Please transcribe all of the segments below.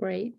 Great.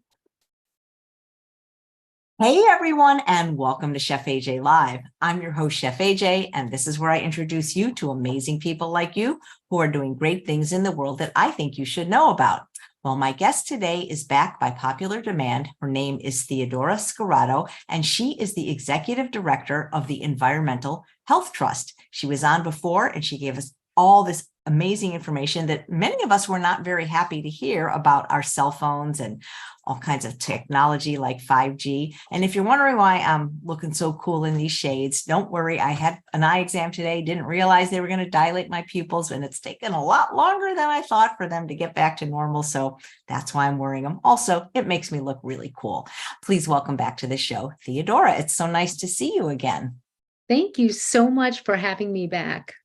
Hey everyone, and welcome to Chef AJ Live. I'm your host, Chef AJ, and this is where I introduce you to amazing people like you who are doing great things in the world that I think you should know about. Well, my guest today is back by popular demand. Her name is Health-Theodora Scarato, and she is the executive director of the Environmental Health Trust. She was on before, and she gave us all this amazing information that many of us were not very happy to hear about our cell phones and all kinds of technology like 5G. And if you're wondering why I'm looking so cool in these shades, don't worry. I had an eye exam today, didn't realize they were going to dilate my pupils, and it's taken a lot longer than I thought for them to get back to normal. So that's why I'm wearing them. Also, it makes me look really cool. Please welcome back to the show, Theodora. It's so nice to see you again. Thank you so much for having me back.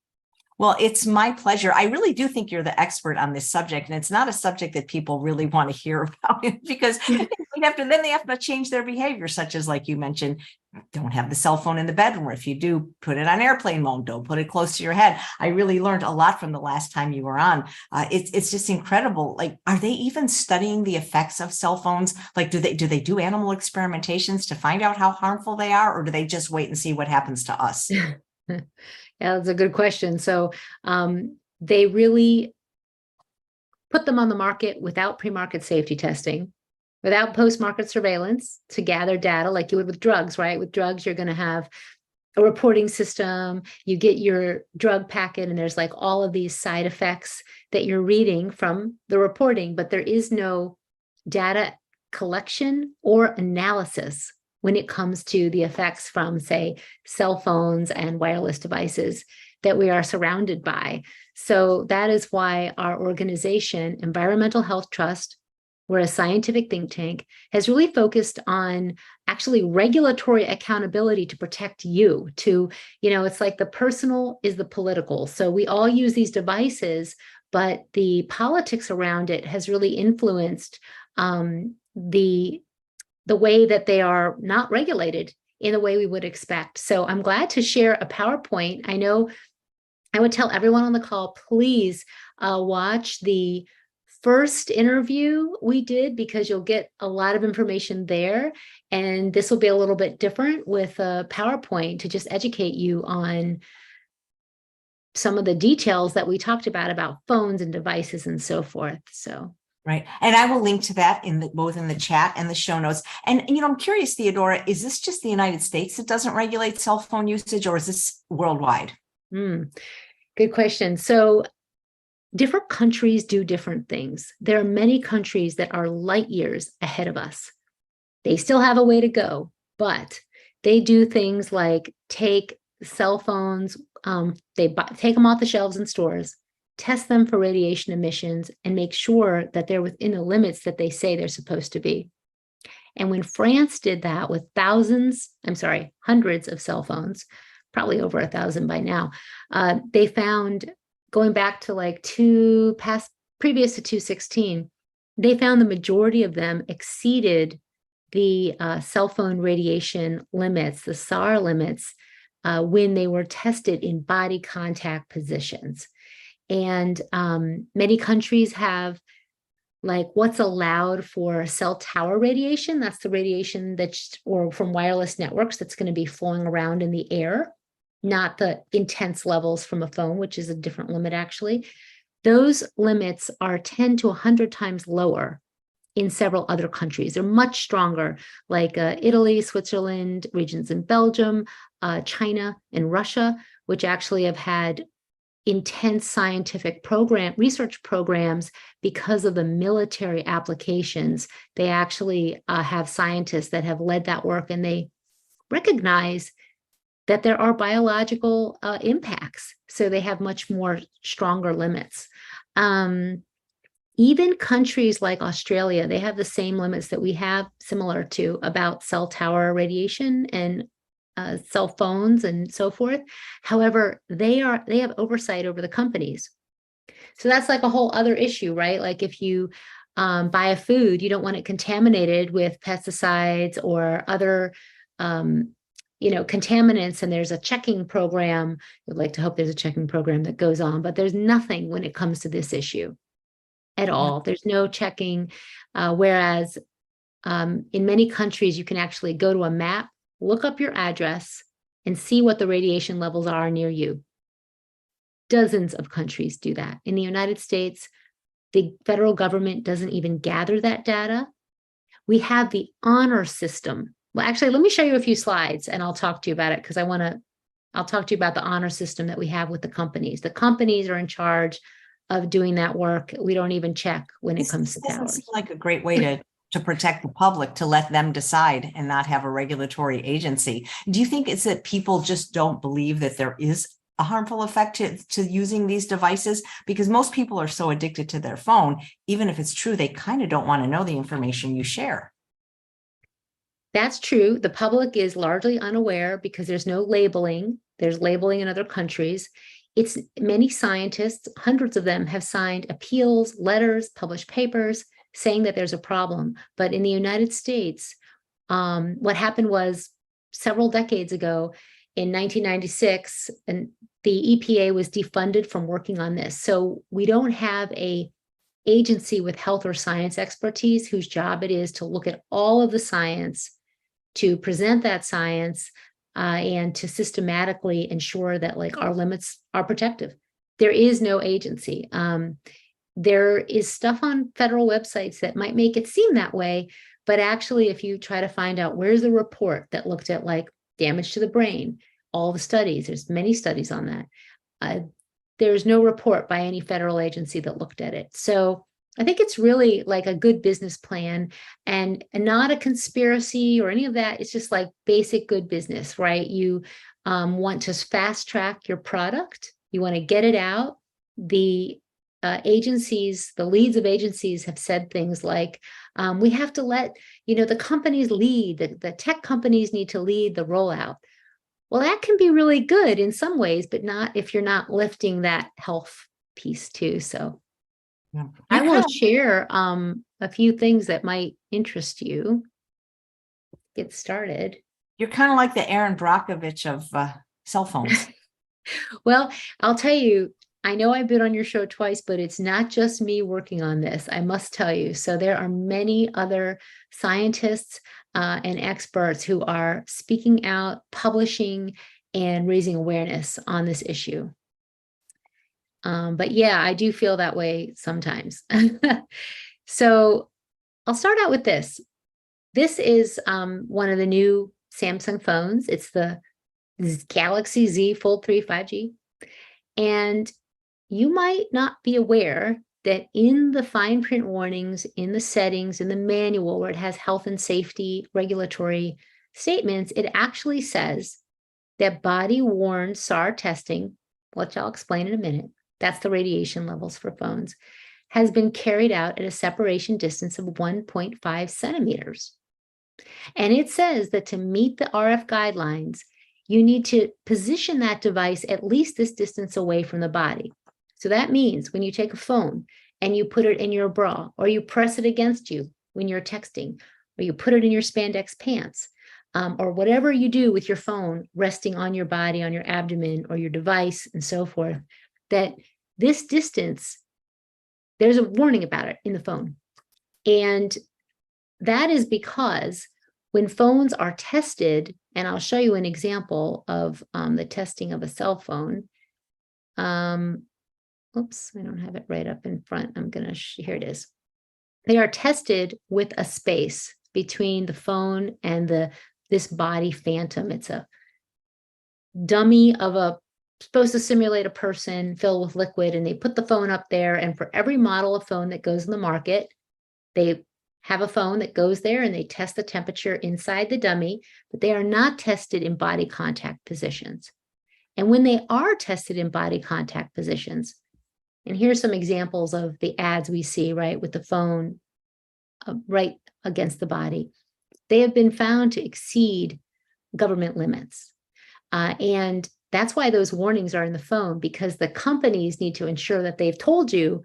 Well, it's my pleasure. I really do think you're the expert on this subject, and it's not a subject that people really want to hear about because then they have to change their behavior, such as, like you mentioned, don't have the cell phone in the bedroom, or if you do, put it on airplane mode. Don't put it close to your head. I really learned a lot from the last time you were on. It's just incredible. Like, are they even studying the effects of cell phones? Like, do they do animal experimentations to find out how harmful they are, or do they just wait and see what happens to us? Yeah, that's a good question. So they really put them on the market without pre-market safety testing, without post-market surveillance to gather data like you would with drugs, right? With drugs, you're going to have a reporting system. You get your drug packet and there's like all of these side effects that you're reading from the reporting, but there is no data collection or analysis when it comes to the effects from, say, cell phones and wireless devices that we are surrounded by. So that is why our organization, Environmental Health Trust, we're a scientific think tank, has really focused on actually regulatory accountability to protect you. It's like the personal is the political. So we all use these devices, but the politics around it has really influenced the way that they are not regulated in the way we would expect. So I'm glad to share a PowerPoint. I know I would tell everyone on the call, please watch the first interview we did because you'll get a lot of information there. And this will be a little bit different with a PowerPoint to just educate you on some of the details that we talked about phones and devices and so forth. So. Right. And I will link to that both in the chat and the show notes. And, I'm curious, Theodora, is this just the United States that doesn't regulate cell phone usage, or is this worldwide? Good question. So different countries do different things. There are many countries that are light years ahead of us. They still have a way to go, but they do things like take cell phones, take them off the shelves in stores, test them for radiation emissions, and make sure that they're within the limits that they say they're supposed to be. And when France did that with hundreds of cell phones, probably over 1,000 by now, they found, going back to previous to 2016, they found the majority of them exceeded the cell phone radiation limits, the SAR limits, when they were tested in body contact positions. And many countries have what's allowed for cell tower radiation. That's the radiation or from wireless networks that's going to be flowing around in the air, not the intense levels from a phone, which is a different limit actually. Those limits are 10 to 100 times lower in several other countries. They're much stronger, like Italy, Switzerland, regions in Belgium, China, and Russia, which actually have had intense scientific research programs because of the military applications. They actually have scientists that have led that work, and they recognize that there are biological impacts. So they have much more stronger limits. Even countries like Australia, they have the same limits that we have, similar to, about cell tower radiation and cell phones and so forth. However, they have oversight over the companies. So that's like a whole other issue, right? Like if you buy a food, you don't want it contaminated with pesticides or other contaminants, and there's a checking program. You'd like to hope there's a checking program that goes on, but there's nothing when it comes to this issue. at all. There's no checking. Whereas in many countries, you can actually go to a map, look up your address, and see what the radiation levels are near you. Dozens of countries do that. In the United States, the federal government doesn't even gather that data. We have the honor system. Well, actually, let me show you a few slides and I'll talk to you about it because I'll talk to you about the honor system that we have with the companies. The companies are in charge of doing that work. We don't even check when it comes to This doesn't salaries. seem like a great way to protect the public, to let them decide and not have a regulatory agency. Do you think it's that people just don't believe that there is a harmful effect to using these devices? Because most people are so addicted to their phone, even if it's true, they kind of don't want to know the information you share. That's true. The public is largely unaware because there's no labeling. There's labeling in other countries. It's many scientists, hundreds of them, have signed appeals, letters, published papers saying that there's a problem. But in the United States, what happened was several decades ago, in 1996, and the EPA was defunded from working on this. So we don't have a agency with health or science expertise whose job it is to look at all of the science, to present that science, and to systematically ensure that like our limits are protective. There is no agency. There is stuff on federal websites that might make it seem that way, but actually, if you try to find out where's the report that looked at like damage to the brain, all the studies, there's many studies on that. There's no report by any federal agency that looked at it. So I think it's really like a good business plan and not a conspiracy or any of that. It's just like basic good business, right? You want to fast track your product. You want to get it out. The agencies, the leads of agencies have said things like, we have to let, the companies lead, the tech companies need to lead the rollout. Well, that can be really good in some ways, but not if you're not lifting that health piece too. So Yeah. I will share a few things that might interest you. Get started. You're kind of like the Aaron Brockovich of cell phones. Well, I'll tell you, I know I've been on your show twice, but it's not just me working on this, I must tell you. So there are many other scientists and experts who are speaking out, publishing, and raising awareness on this issue. But yeah, I do feel that way sometimes. So I'll start out with this. This is one of the new Samsung phones. It's the Galaxy Z Fold 3 5G. And you might not be aware that in the fine print warnings, in the settings, in the manual where it has health and safety regulatory statements, it actually says that body-worn SAR testing, which I'll explain in a minute, that's the radiation levels for phones, has been carried out at a separation distance of 1.5 centimeters. And it says that to meet the RF guidelines, you need to position that device at least this distance away from the body. So that means when you take a phone and you put it in your bra, or you press it against you when you're texting, or you put it in your spandex pants, or whatever you do with your phone resting on your body, on your abdomen, or your device, and so forth, that this distance, there's a warning about it in the phone. And that is because when phones are tested, and I'll show you an example of the testing of a cell phone. Oops, I don't have it right up in front. Here it is. They are tested with a space between the phone and this body phantom. It's a dummy of supposed to simulate a person filled with liquid, and they put the phone up there, and for every model of phone that goes in the market, they have a phone that goes there and they test the temperature inside the dummy, but they are not tested in body contact positions. And when they are tested in body contact positions, and here's some examples of the ads we see, right, with the phone right against the body, they have been found to exceed government limits. And that's why those warnings are in the phone, because the companies need to ensure that they've told you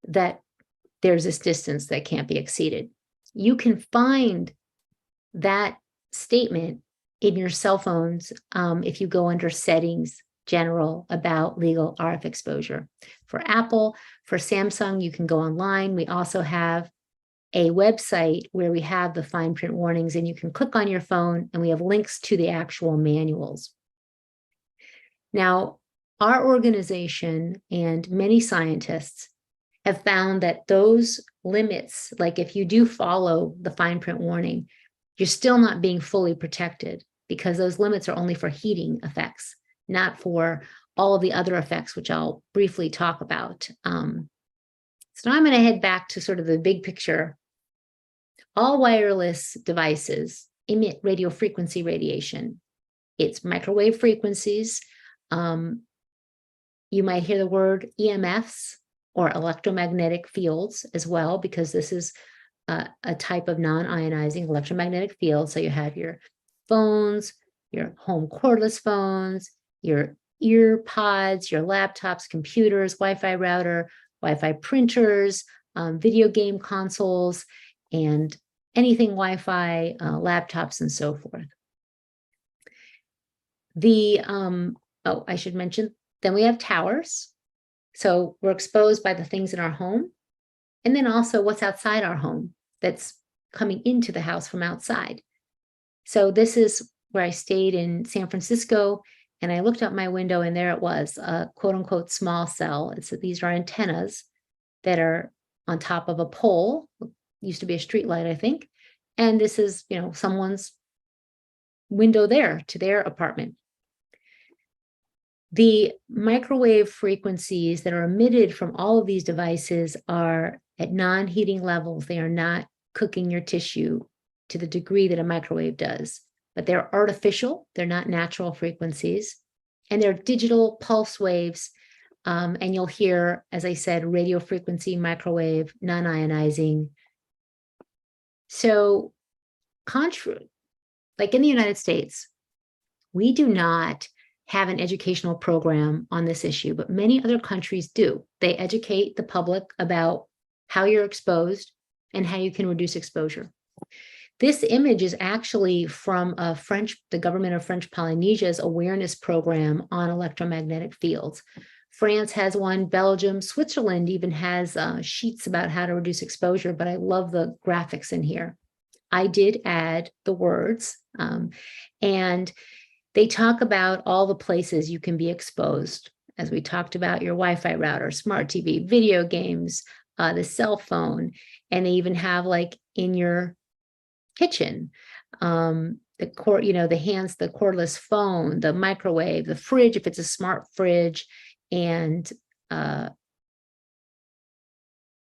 that there's this distance that can't be exceeded. You can find that statement in your cell phones if you go under settings general about legal RF exposure. For Apple, for Samsung, you can go online. We also have a website where we have the fine print warnings, and you can click on your phone and we have links to the actual manuals. Now, our organization and many scientists have found that those limits, like if you do follow the fine print warning, you're still not being fully protected because those limits are only for heating effects, not for all of the other effects, which I'll briefly talk about. So now I'm going to head back to sort of the big picture. All wireless devices emit radio frequency radiation. It's microwave frequencies. You might hear the word EMFs or electromagnetic fields as well, because this is a type of non-ionizing electromagnetic field. So you have your phones, your home cordless phones, your ear pods, your laptops, computers, Wi-Fi router, Wi-Fi printers, video game consoles, and anything Wi-Fi, laptops, and so forth. I should mention, then we have towers. So we're exposed by the things in our home, and then also what's outside our home that's coming into the house from outside. So this is where I stayed in San Francisco, and I looked out my window, and there it was, a quote unquote small cell. These are antennas that are on top of a pole. Used to be a street light, I think. And this is, someone's window there to their apartment. The microwave frequencies that are emitted from all of these devices are at non-heating levels. They are not cooking your tissue to the degree that a microwave does, but they're artificial. They're not natural frequencies, and they're digital pulse waves. And you'll hear, as I said, radio frequency, microwave, non-ionizing. So, like in the United States, we do not have an educational program on this issue, but many other countries do. They educate the public about how you're exposed and how you can reduce exposure. This image is actually from the government of French Polynesia's awareness program on electromagnetic fields. France has one, Belgium, Switzerland even has sheets about how to reduce exposure, but I love the graphics in here. I did add the words, and they talk about all the places you can be exposed, as we talked about your Wi-Fi router, smart TV, video games, the cell phone, and they even have like in your kitchen, the cordless phone, the microwave, the fridge, if it's a smart fridge, and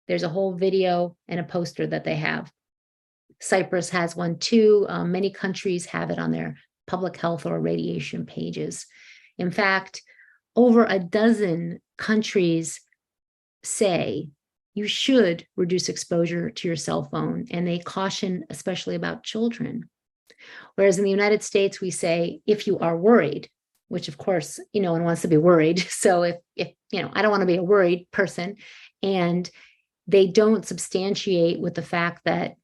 there's a whole video and a poster that they have. Cyprus has one too. Many countries have it on their public health or radiation pages. In fact, over a dozen countries say you should reduce exposure to your cell phone, and they caution especially about children. Whereas in the United States, we say, if you are worried, which of course, no one wants to be worried. So if I don't want to be a worried person, and they don't substantiate with the fact that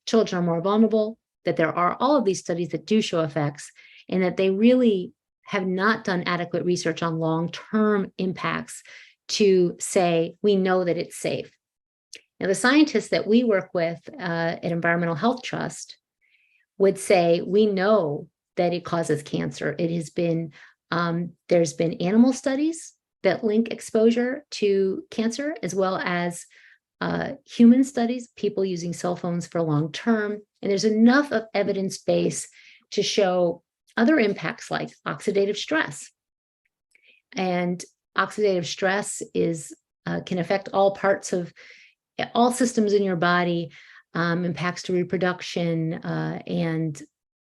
children are more vulnerable, that there are all of these studies that do show effects, and that they really have not done adequate research on long-term impacts to say, we know that it's safe. Now, the scientists that we work with at Environmental Health Trust would say, we know that it causes cancer. It has been, there's been animal studies that link exposure to cancer, as well as human studies, people using cell phones for long term. And there's enough of evidence base to show other impacts like oxidative stress. And oxidative stress can affect all systems in your body, impacts to reproduction, and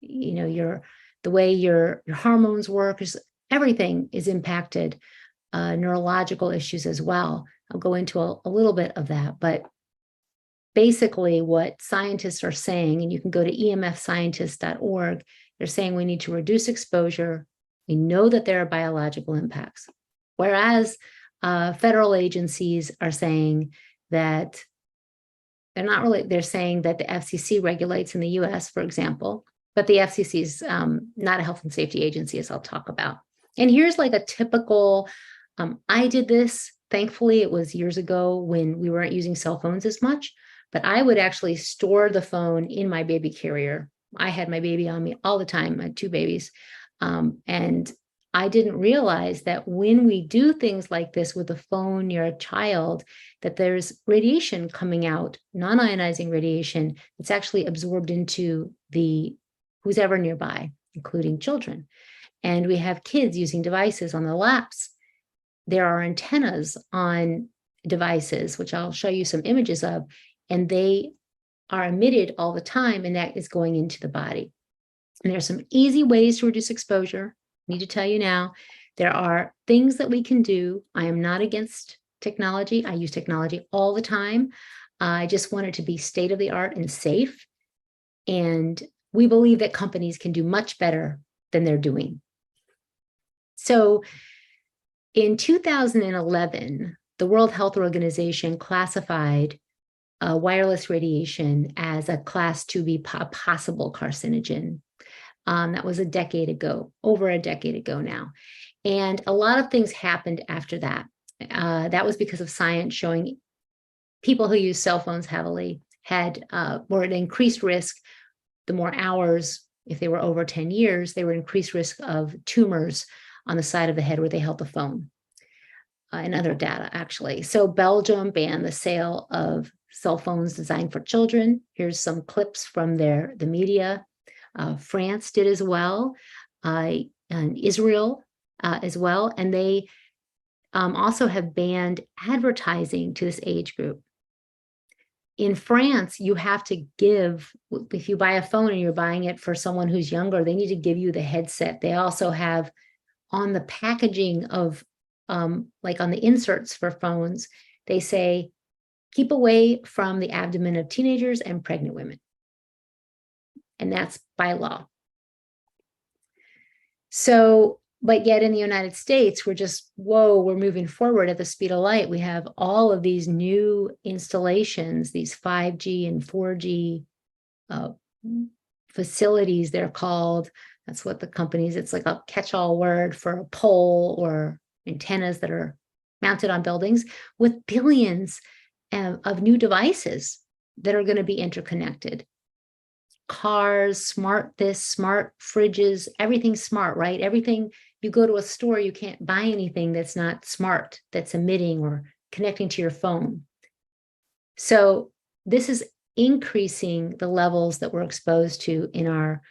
the way your hormones work, everything is impacted. Neurological issues as well. I'll go into a little bit of that, but basically what scientists are saying, and you can go to emfscientists.org, they're saying we need to reduce exposure. We know that there are biological impacts. Whereas federal agencies are saying that they're saying that the FCC regulates in the US, for example, but the FCC is not a health and safety agency, as I'll talk about. And here's like a typical, I did this, thankfully, it was years ago when we weren't using cell phones as much, but I would actually store the phone in my baby carrier. I had my baby on me all the time, I had two babies. And I didn't realize that when we do things like this with a phone near a child, that there's radiation coming out, non-ionizing radiation, that's actually absorbed into who's ever nearby, including children. And we have kids using devices on the laps. There are antennas on devices, which I'll show you some images of, and they are emitted all the time, and that is going into the body. And there are some easy ways to reduce exposure. I need to tell you now, there are things that we can do. I am not against technology. I use technology all the time. I just want it to be state of the art and safe. And we believe that companies can do much better than they're doing. So in 2011, the World Health Organization classified wireless radiation as a class 2B possible carcinogen. That was a decade ago, over a decade ago now. And a lot of things happened after that. That was because of science showing people who use cell phones heavily were at increased risk. The more hours, if they were over 10 years, they were increased risk of tumors on the side of the head where they held the phone, and other data, actually. So Belgium banned the sale of cell phones designed for children. Here's some clips from the media. France did as well, and Israel as well. And they also have banned advertising to this age group. In France, you have to give, if you buy a phone and you're buying it for someone who's younger, they need to give you the headset. They also have on the packaging of, like on the inserts for phones, they say, keep away from the abdomen of teenagers and pregnant women. And that's by law. So, but yet in the United States, we're moving forward at the speed of light. We have all of these new installations, these 5G and 4G facilities, they're called. That's what the companies, it's like a catch-all word for a pole or antennas that are mounted on buildings with billions of new devices that are going to be interconnected. Cars, smart fridges, everything's smart, right? Everything, you go to a store, you can't buy anything that's not smart, that's emitting or connecting to your phone. So this is increasing the levels that we're exposed to in our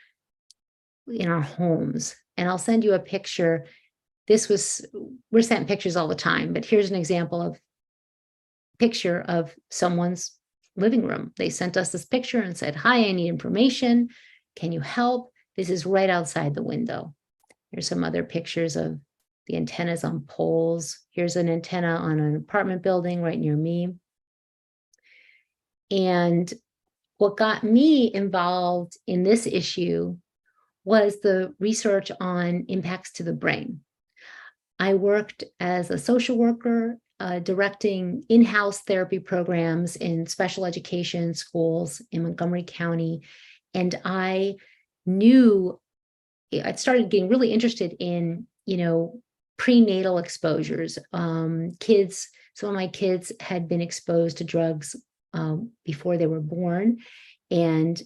homes. And I'll send you a picture. We're sent pictures all the time, but here's an example of picture of someone's living room. They sent us this picture and said, hi, I need information. Can you help? This is right outside the window. Here's some other pictures of the antennas on poles. Here's an antenna on an apartment building right near me. And what got me involved in this issue was the research on impacts to the brain. I worked as a social worker, directing in-house therapy programs in special education schools in Montgomery County. And I started getting really interested in, prenatal exposures. Some of my kids had been exposed to drugs before they were born. And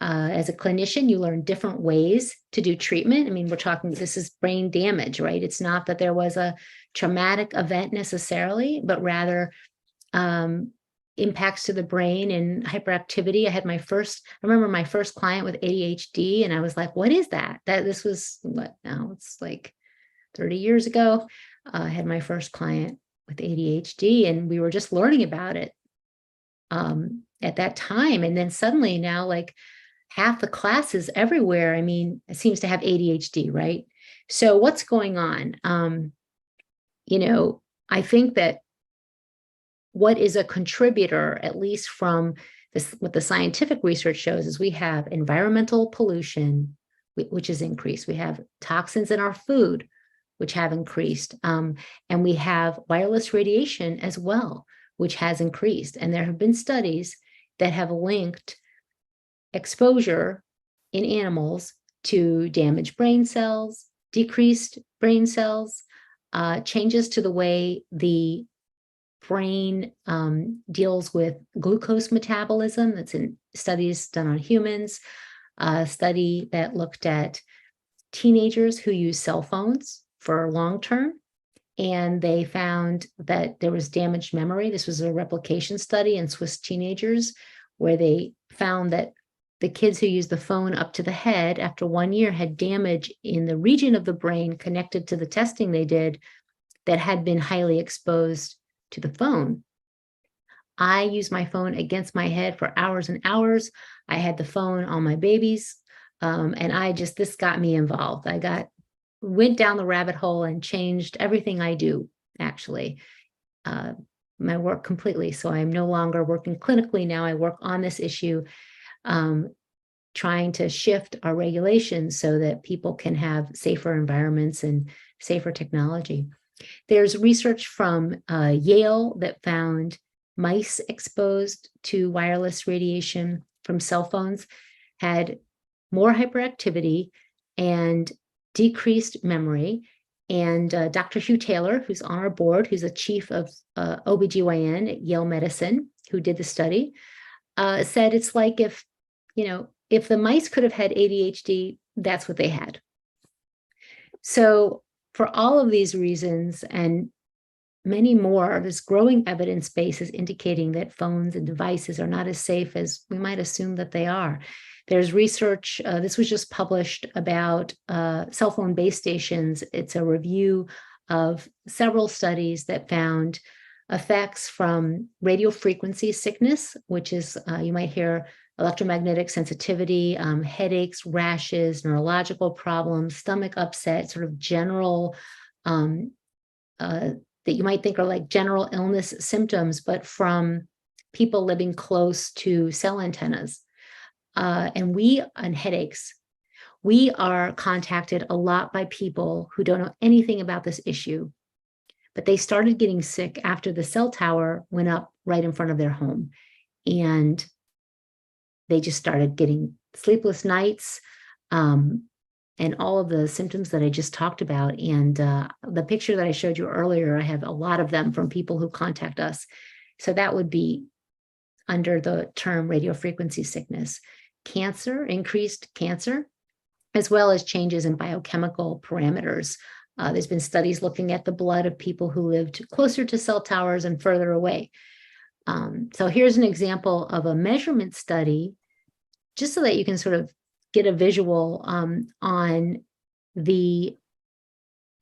as a clinician, you learn different ways to do treatment. I mean, this is brain damage, right? It's not that there was a traumatic event necessarily, but rather impacts to the brain and hyperactivity. I remember my first client with ADHD, and I was like, what is that? This was it's like 30 years ago. I had my first client with ADHD, and we were just learning about it at that time. And then suddenly now, like, half the classes everywhere, it seems to have ADHD, right? So what's going on? I think that what is a contributor, at least from what the scientific research shows, is we have environmental pollution, which has increased. We have toxins in our food, which have increased. And we have wireless radiation as well, which has increased. And there have been studies that have linked exposure in animals to damaged brain cells, decreased brain cells, changes to the way the brain deals with glucose metabolism. That's in studies done on humans, a study that looked at teenagers who use cell phones for long term. And they found that there was damaged memory. This was a replication study in Swiss teenagers where they found that the kids who used the phone up to the head after 1 year had damage in the region of the brain connected to the testing they did that had been highly exposed to the phone. I used my phone against my head for hours and hours. I had the phone on my babies. And this got me involved. Went down the rabbit hole and changed everything I do, actually, my work completely. So I'm no longer working clinically now. I work on this issue, trying to shift our regulations so that people can have safer environments and safer technology. There's research from Yale that found mice exposed to wireless radiation from cell phones had more hyperactivity and decreased memory. And Dr. Hugh Taylor, who's on our board, who's a chief of OBGYN at Yale Medicine, who did the study, said it's like if the mice could have had ADHD, that's what they had. So for all of these reasons and many more, this growing evidence base is indicating that phones and devices are not as safe as we might assume that they are. There's research, this was just published about cell phone base stations. It's a review of several studies that found effects from radio frequency sickness, which is, you might hear electromagnetic sensitivity, headaches, rashes, neurological problems, stomach upset, sort of general, that you might think are like general illness symptoms, but from people living close to cell antennas. And headaches, we are contacted a lot by people who don't know anything about this issue, but they started getting sick after the cell tower went up right in front of their home. And they just started getting sleepless nights, and all of the symptoms that I just talked about. And the picture that I showed you earlier, I have a lot of them from people who contact us. So that would be under the term radiofrequency sickness. Cancer, increased cancer, as well as changes in biochemical parameters. There's been studies looking at the blood of people who lived closer to cell towers and further away. So here's an example of a measurement study, just so that you can sort of get a visual on the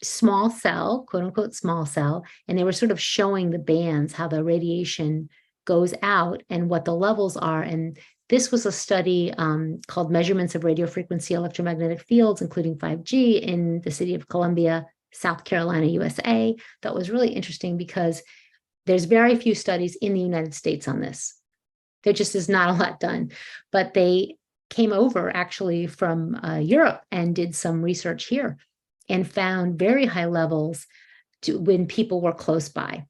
small cell, quote unquote small cell, and they were sort of showing the bands, how the radiation goes out and what the levels are. And this was a study called Measurements of Radiofrequency Electromagnetic Fields, including 5G, in the city of Columbia, South Carolina, USA. That was really interesting because there's very few studies in the United States on this. There just is not a lot done, but they came over actually from Europe and did some research here and found very high levels when people were close by.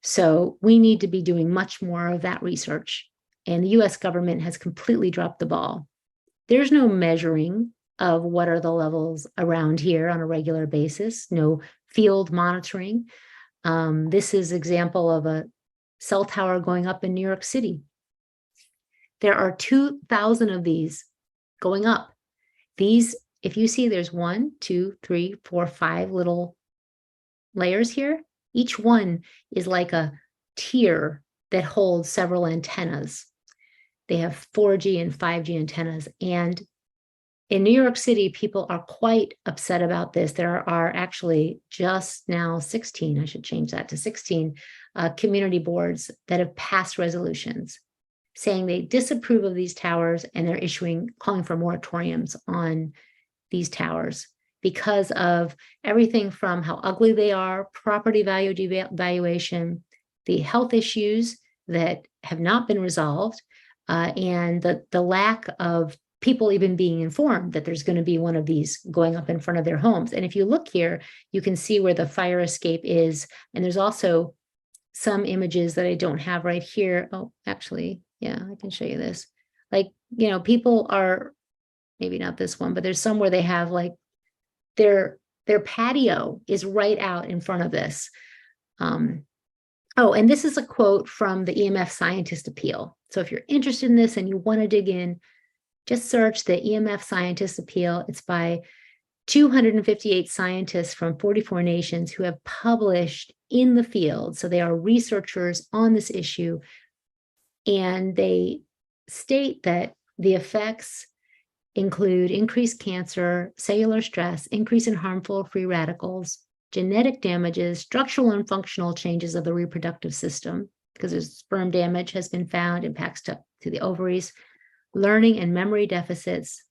So we need to be doing much more of that research. And the US government has completely dropped the ball. There's no measuring of what are the levels around here on a regular basis, no field monitoring. This is an example of a cell tower going up in New York City. There are 2,000 of these going up. These, if you see, there's 1, 2, 3, 4, 5 little layers here. Each one is like a tier that holds several antennas. They have 4G and 5G antennas. And in New York City, people are quite upset about this. There are actually just now 16, I should change that to 16, community boards that have passed resolutions saying they disapprove of these towers, and they're calling for moratoriums on these towers because of everything from how ugly they are, property value devaluation, the health issues that have not been resolved, and the lack of people even being informed that there's going to be one of these going up in front of their homes. And if you look here, you can see where the fire escape is. And there's also some images that I don't have right here. Oh, actually, yeah, I can show you this. Like, people are, maybe not this one, but there's some where they have like, they're Their patio is right out in front of this. Oh, and this is a quote from the EMF Scientist Appeal. So if you're interested in this and you want to dig in, just search the EMF Scientist Appeal. It's by 258 scientists from 44 nations who have published in the field. So they are researchers on this issue. And they state that the effects include increased cancer, cellular stress, increase in harmful free radicals, genetic damages, structural and functional changes of the reproductive system, because there's sperm damage has been found, impacts to the ovaries, learning and memory deficits,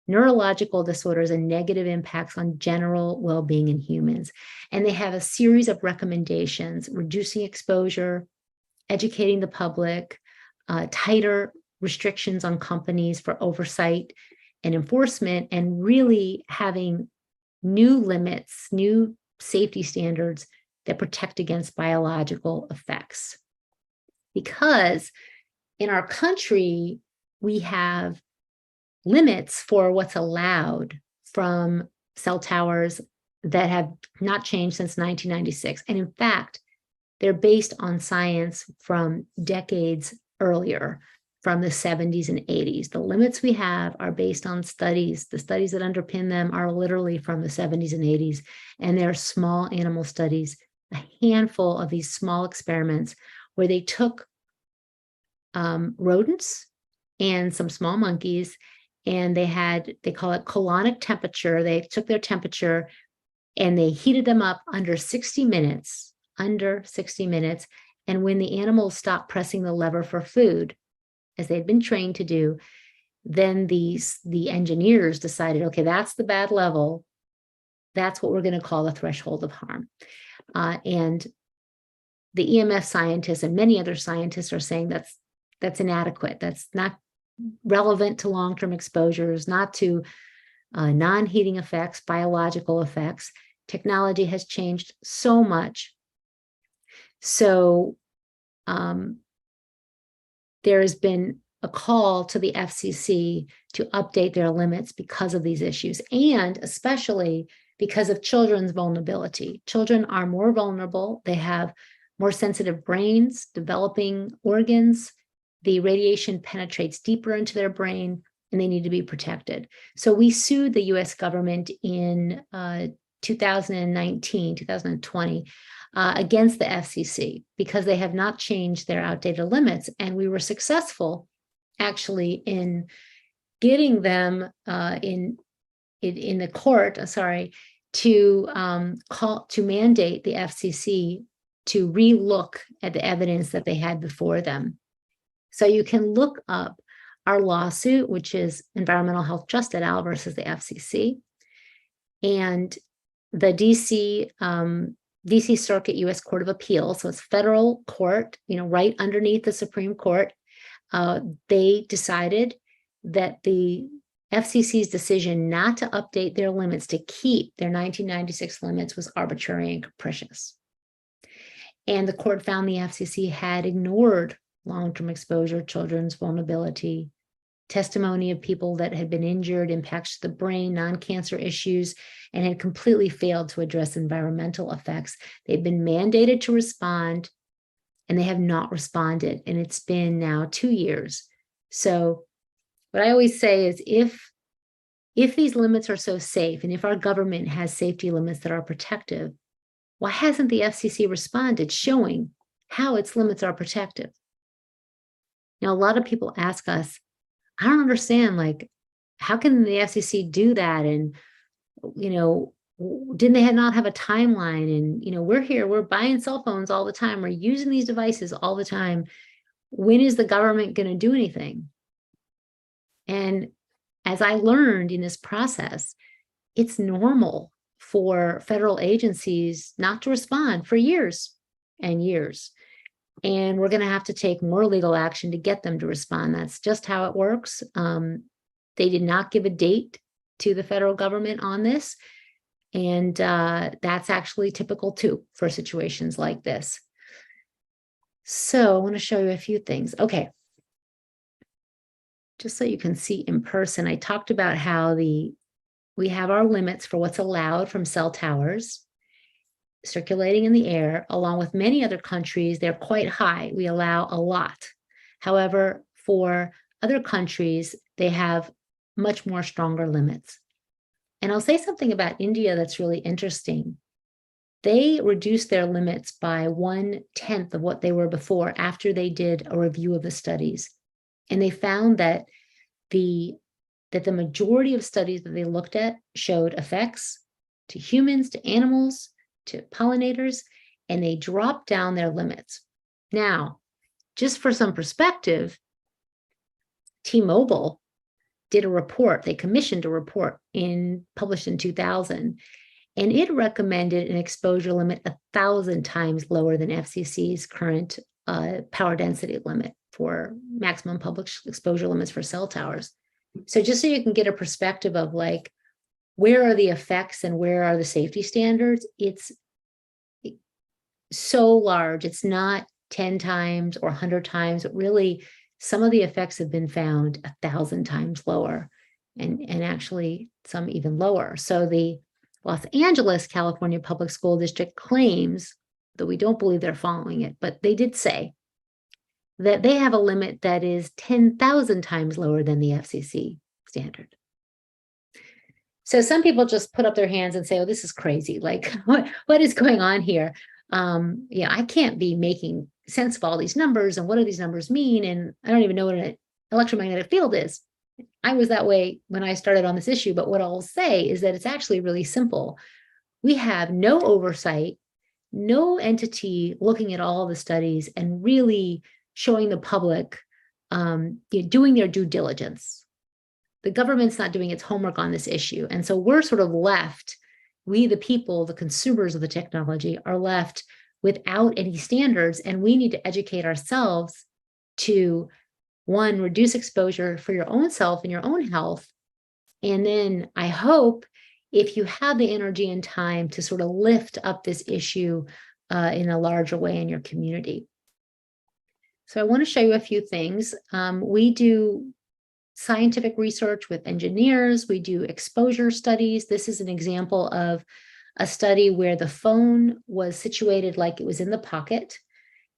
neurological disorders, and negative impacts on general well-being in humans. And they have a series of recommendations: reducing exposure, educating the public, tighter restrictions on companies for oversight and enforcement, and really having new limits, new safety standards that protect against biological effects. Because in our country, we have limits for what's allowed from cell towers that have not changed since 1996. And in fact, they're based on science from decades earlier, from the 70s and 80s. The limits we have are based on studies. The studies that underpin them are literally from the 70s and 80s, and they're small animal studies, a handful of these small experiments where they took rodents and some small monkeys, and they call it colonic temperature. They took their temperature and they heated them up under 60 minutes. And when the animals stopped pressing the lever for food, as they'd been trained to do, then the engineers decided, okay, that's the bad level. That's what we're going to call the threshold of harm. And the EMF scientists and many other scientists are saying that's inadequate. That's not relevant to long-term exposures, not to non-heating effects, biological effects. Technology has changed so much. So there has been a call to the FCC to update their limits because of these issues, and especially because of children's vulnerability. Children are more vulnerable. They have more sensitive brains, developing organs. The radiation penetrates deeper into their brain, and they need to be protected. So we sued the US government in 2020, against the FCC because they have not changed their outdated limits. And we were successful actually in getting them in the court, to mandate the FCC to relook at the evidence that they had before them. So you can look up our lawsuit, which is Environmental Health Trust et al. Versus the FCC, and the DC Circuit U.S. Court of Appeals. So it's federal court, right underneath the Supreme Court. They decided that the FCC's decision not to update their limits, to keep their 1996 limits, was arbitrary and capricious. And the court found the FCC had ignored long-term exposure, children's vulnerability, testimony of people that had been injured, impacts to the brain, non-cancer issues, and had completely failed to address environmental effects. They've been mandated to respond, and they have not responded. And it's been now 2 years. So what I always say is if these limits are so safe, and if our government has safety limits that are protective, why hasn't the FCC responded, showing how its limits are protective? A lot of people ask us, I don't understand, how can the FCC do that? And, didn't they not have a timeline? And, we're here, we're buying cell phones all the time. We're using these devices all the time. When is the government going to do anything? And as I learned in this process, it's normal for federal agencies not to respond for years and years. And we're going to have to take more legal action to get them to respond. That's just how it works. They did not give a date to the federal government on this. And that's actually typical too for situations like this. So I want to show you a few things. Okay. Just so you can see in person, I talked about how the we have our limits for what's allowed from cell towers circulating in the air. Along with many other countries, they're quite high. We allow a lot. However, for other countries, they have much more stronger limits. And I'll say something about India that's really interesting. They reduced their limits by 1/10 of what they were before after they did a review of the studies. And they found that the majority of studies that they looked at showed effects to humans, to animals, to pollinators, and they dropped down their limits. Now, just for some perspective, T-Mobile did a report, they commissioned a report published in 2000, and it recommended an exposure limit 1,000 times lower than FCC's current power density limit for maximum public exposure limits for cell towers. So just so you can get a perspective of like, where are the effects and where are the safety standards? It's so large. It's not 10 times or 100 times, but really some of the effects have been found 1,000 times lower and actually some even lower. So the Los Angeles, California Public School District claims, though we don't believe they're following it, but they did say that they have a limit that is 10,000 times lower than the FCC standard. So some people just put up their hands and say, oh, this is crazy. Like, what is going on here? Yeah, I can't be making sense of all these numbers and what do these numbers mean? And I don't even know what an electromagnetic field is. I was that way when I started on this issue, but what I'll say is that it's actually really simple. We have no oversight, no entity looking at all the studies and really showing the public, doing their due diligence. The government's not doing its homework on this issue. And so we're sort of left, we the people, the consumers of the technology, are left without any standards. And we need to educate ourselves to, one, reduce exposure for your own self and your own health. And then I hope if you have the energy and time to sort of lift up this issue in a larger way in your community. So I want to show you a few things. We do scientific research with engineers. We do exposure studies. This is an example of a study where the phone was situated like it was in the pocket.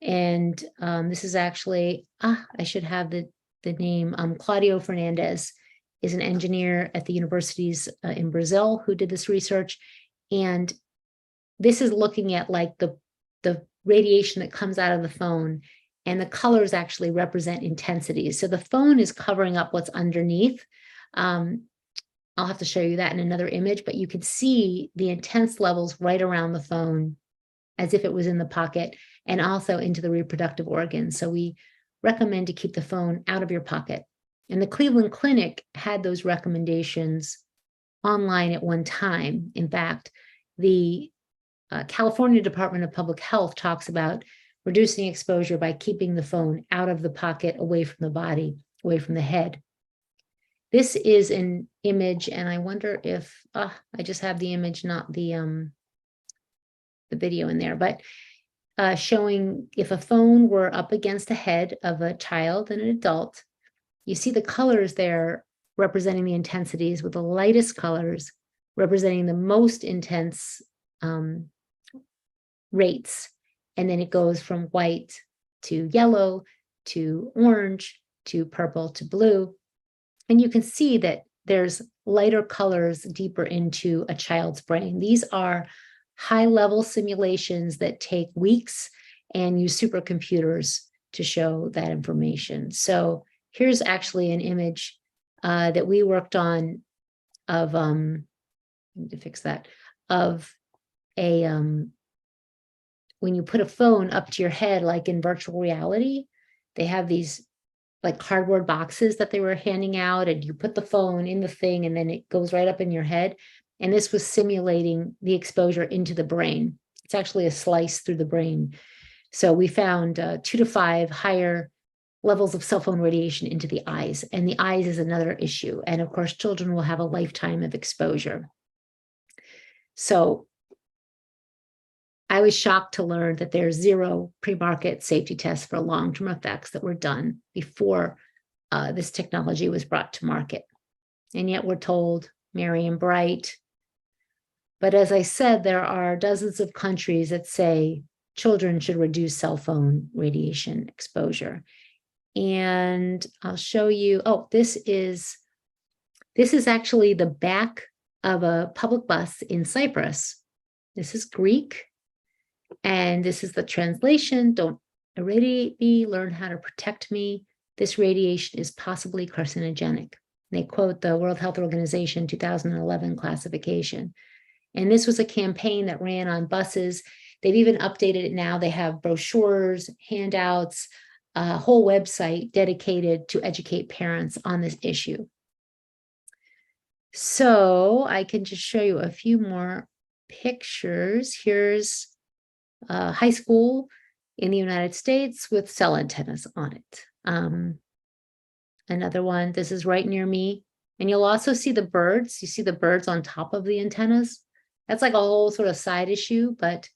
And this is actually, I should have the name, Claudio Fernandez is an engineer at the universities in Brazil who did this research. And this is looking at like the radiation that comes out of the phone, and the colors actually represent intensities. So the phone is covering up what's underneath. I'll have to show you that in another image, but you can see the intense levels right around the phone as if it was in the pocket, and also into the reproductive organs. So we recommend to keep the phone out of your pocket. And the Cleveland Clinic had those recommendations online at one time. In fact, the California Department of Public Health talks about reducing exposure by keeping the phone out of the pocket, away from the body, away from the head. This is an image, and I wonder if, I just have the image, not the video in there, but showing if a phone were up against the head of a child and an adult, you see the colors there representing the intensities, with the lightest colors representing the most intense rates. And then it goes from white to yellow to orange to purple to blue. And you can see that there's lighter colors deeper into a child's brain. These are high-level simulations that take weeks and use supercomputers to show that information. So here's actually an image that we worked on of, I need to fix that, of a, when you put a phone up to your head, like in virtual reality, they have these like cardboard boxes that they were handing out, and you put the phone in the thing and then it goes right up in your head. And this was simulating the exposure into the brain. It's actually a slice through the brain. So we found 2 to 5 higher levels of cell phone radiation into the eyes. And the eyes is another issue. And of course, children will have a lifetime of exposure. So I was shocked to learn that there's 0 pre-market safety tests for long-term effects that were done before this technology was brought to market. And yet we're told merry and bright. But as I said, there are dozens of countries that say children should reduce cell phone radiation exposure. And I'll show you, this is actually the back of a public bus in Cyprus. This is Greek, and this is the translation. Don't irradiate me, learn how to protect me. This radiation is possibly carcinogenic. They quote the World Health Organization 2011 classification. And this was a campaign that ran on buses. They've even updated it now. They have brochures, handouts, a whole website dedicated to educate parents on this issue. So I can just show you a few more pictures. Here's a high school in the United States with cell antennas on it. Another one, this is right near me. And you'll also see the birds. You see the birds on top of the antennas. That's like a whole sort of side issue, but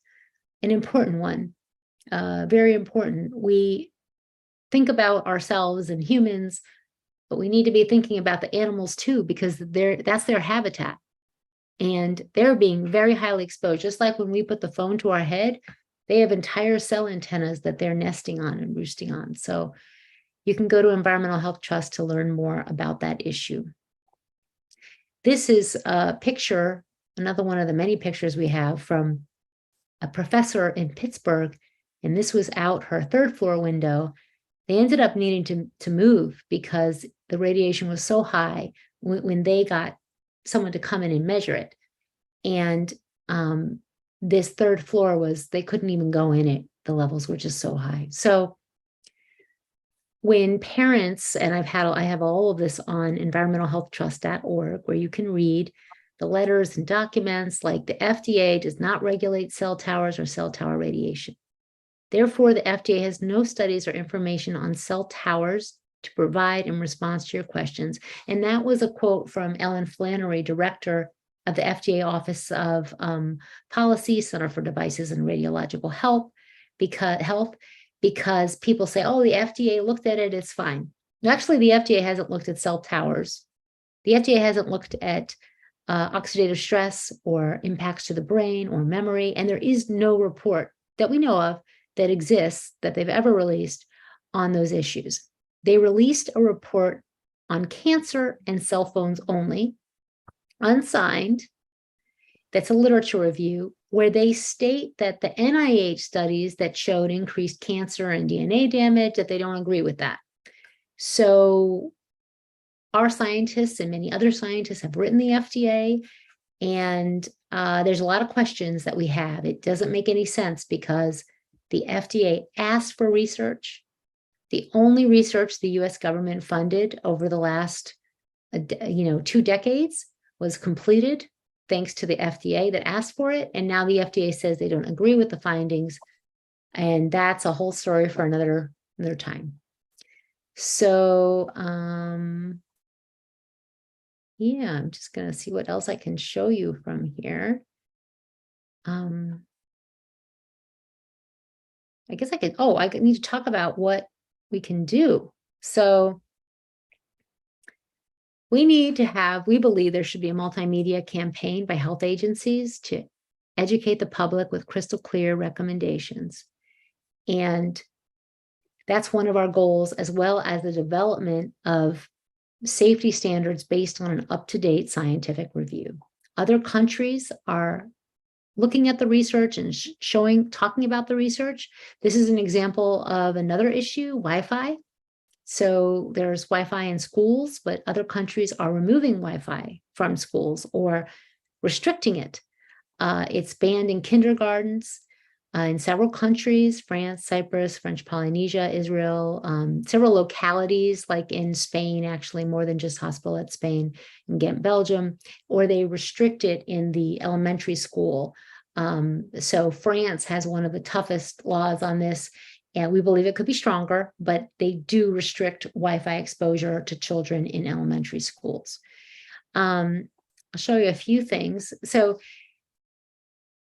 an important one, very important. We think about ourselves and humans, but we need to be thinking about the animals too, because that's their habitat. And they're being very highly exposed. Just like when we put the phone to our head, they have entire cell antennas that they're nesting on and roosting on. So you can go to Environmental Health Trust to learn more about that issue. This is a picture, another one of the many pictures we have from a professor in Pittsburgh, and this was out her third floor window. They ended up needing to move because the radiation was so high when they got someone to come in and measure it. And this third floor they couldn't even go in it. The levels were just so high. So when parents, and I have all of this on environmentalhealthtrust.org, where you can read the letters and documents like the FDA does not regulate cell towers or cell tower radiation. Therefore, the FDA has no studies or information on cell towers to provide in response to your questions. And that was a quote from Ellen Flannery, director of the FDA Office of Policy, Center for Devices and Radiological Health, because people say, oh, the FDA looked at it, it's fine. Actually, the FDA hasn't looked at cell towers. The FDA hasn't looked at oxidative stress or impacts to the brain or memory, and there is no report that we know of that exists that they've ever released on those issues. They released a report on cancer and cell phones only, unsigned. That's a literature review where they state that the NIH studies that showed increased cancer and DNA damage, that they don't agree with that. So our scientists and many other scientists have written the FDA, and there's a lot of questions that we have. It doesn't make any sense because the FDA asked for research. The only research the US government funded over the last 2 decades was completed thanks to the FDA that asked for it. And now the FDA says they don't agree with the findings. And that's a whole story for another time. So, yeah, I'm just going to see what else I can show you from here. I guess I need to talk about what we can do. So we believe there should be a multimedia campaign by health agencies to educate the public with crystal clear recommendations. And that's one of our goals, as well as the development of safety standards based on an up-to-date scientific review. Other countries are looking at the research and talking about the research. This is an example of another issue, Wi-Fi. So there's Wi-Fi in schools, but other countries are removing Wi-Fi from schools or restricting it. It's banned in kindergartens in several countries, France, Cyprus, French Polynesia, Israel, several localities like in Spain, actually more than just Hospital at Spain, in Ghent, Belgium, or they restrict it in the elementary school. So France has one of the toughest laws on this, and we believe it could be stronger, but they do restrict Wi-Fi exposure to children in elementary schools. I'll show you a few things. So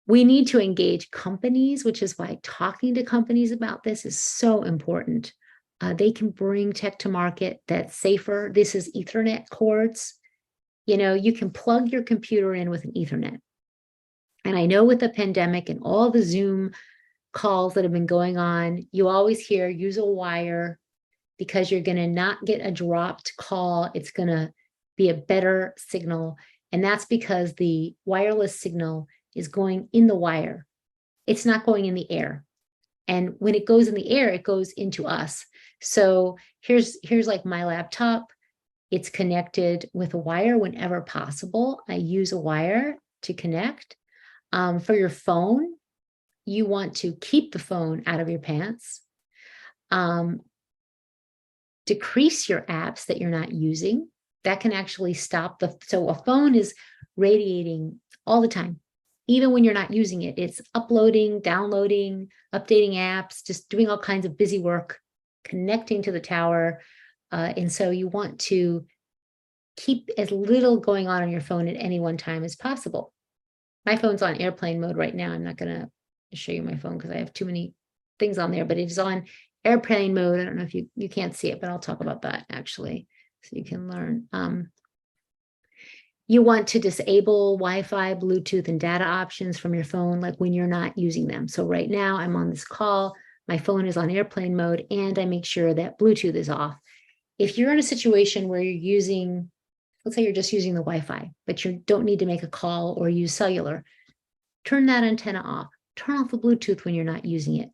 we need to engage companies, which is why talking to companies about this is so important. They can bring tech to market that's safer. This is Ethernet cords. You can plug your computer in with an Ethernet. And I know with the pandemic and all the Zoom calls that have been going on, you always hear use a wire because you're going to not get a dropped call. It's going to be a better signal. And that's because the wireless signal is going in the wire. It's not going in the air. And when it goes in the air, it goes into us. So here's like my laptop. It's connected with a wire whenever possible. I use a wire to connect. For your phone, you want to keep the phone out of your pants. Decrease your apps that you're not using. That can actually stop so a phone is radiating all the time. Even when you're not using it, it's uploading, downloading, updating apps, just doing all kinds of busy work, connecting to the tower. And so you want to keep as little going on your phone at any one time as possible. My phone's on airplane mode right now. I'm not going to show you my phone because I have too many things on there, but it is on airplane mode. I don't know if you can't see it, but I'll talk about that actually, so you can learn. You want to disable Wi-Fi, Bluetooth, and data options from your phone, like when you're not using them. So right now I'm on this call, my phone is on airplane mode, and I make sure that Bluetooth is off. If you're in a situation where you're using, let's say you're just using the Wi-Fi, but you don't need to make a call or use cellular, turn that antenna off. Turn off the Bluetooth when you're not using it.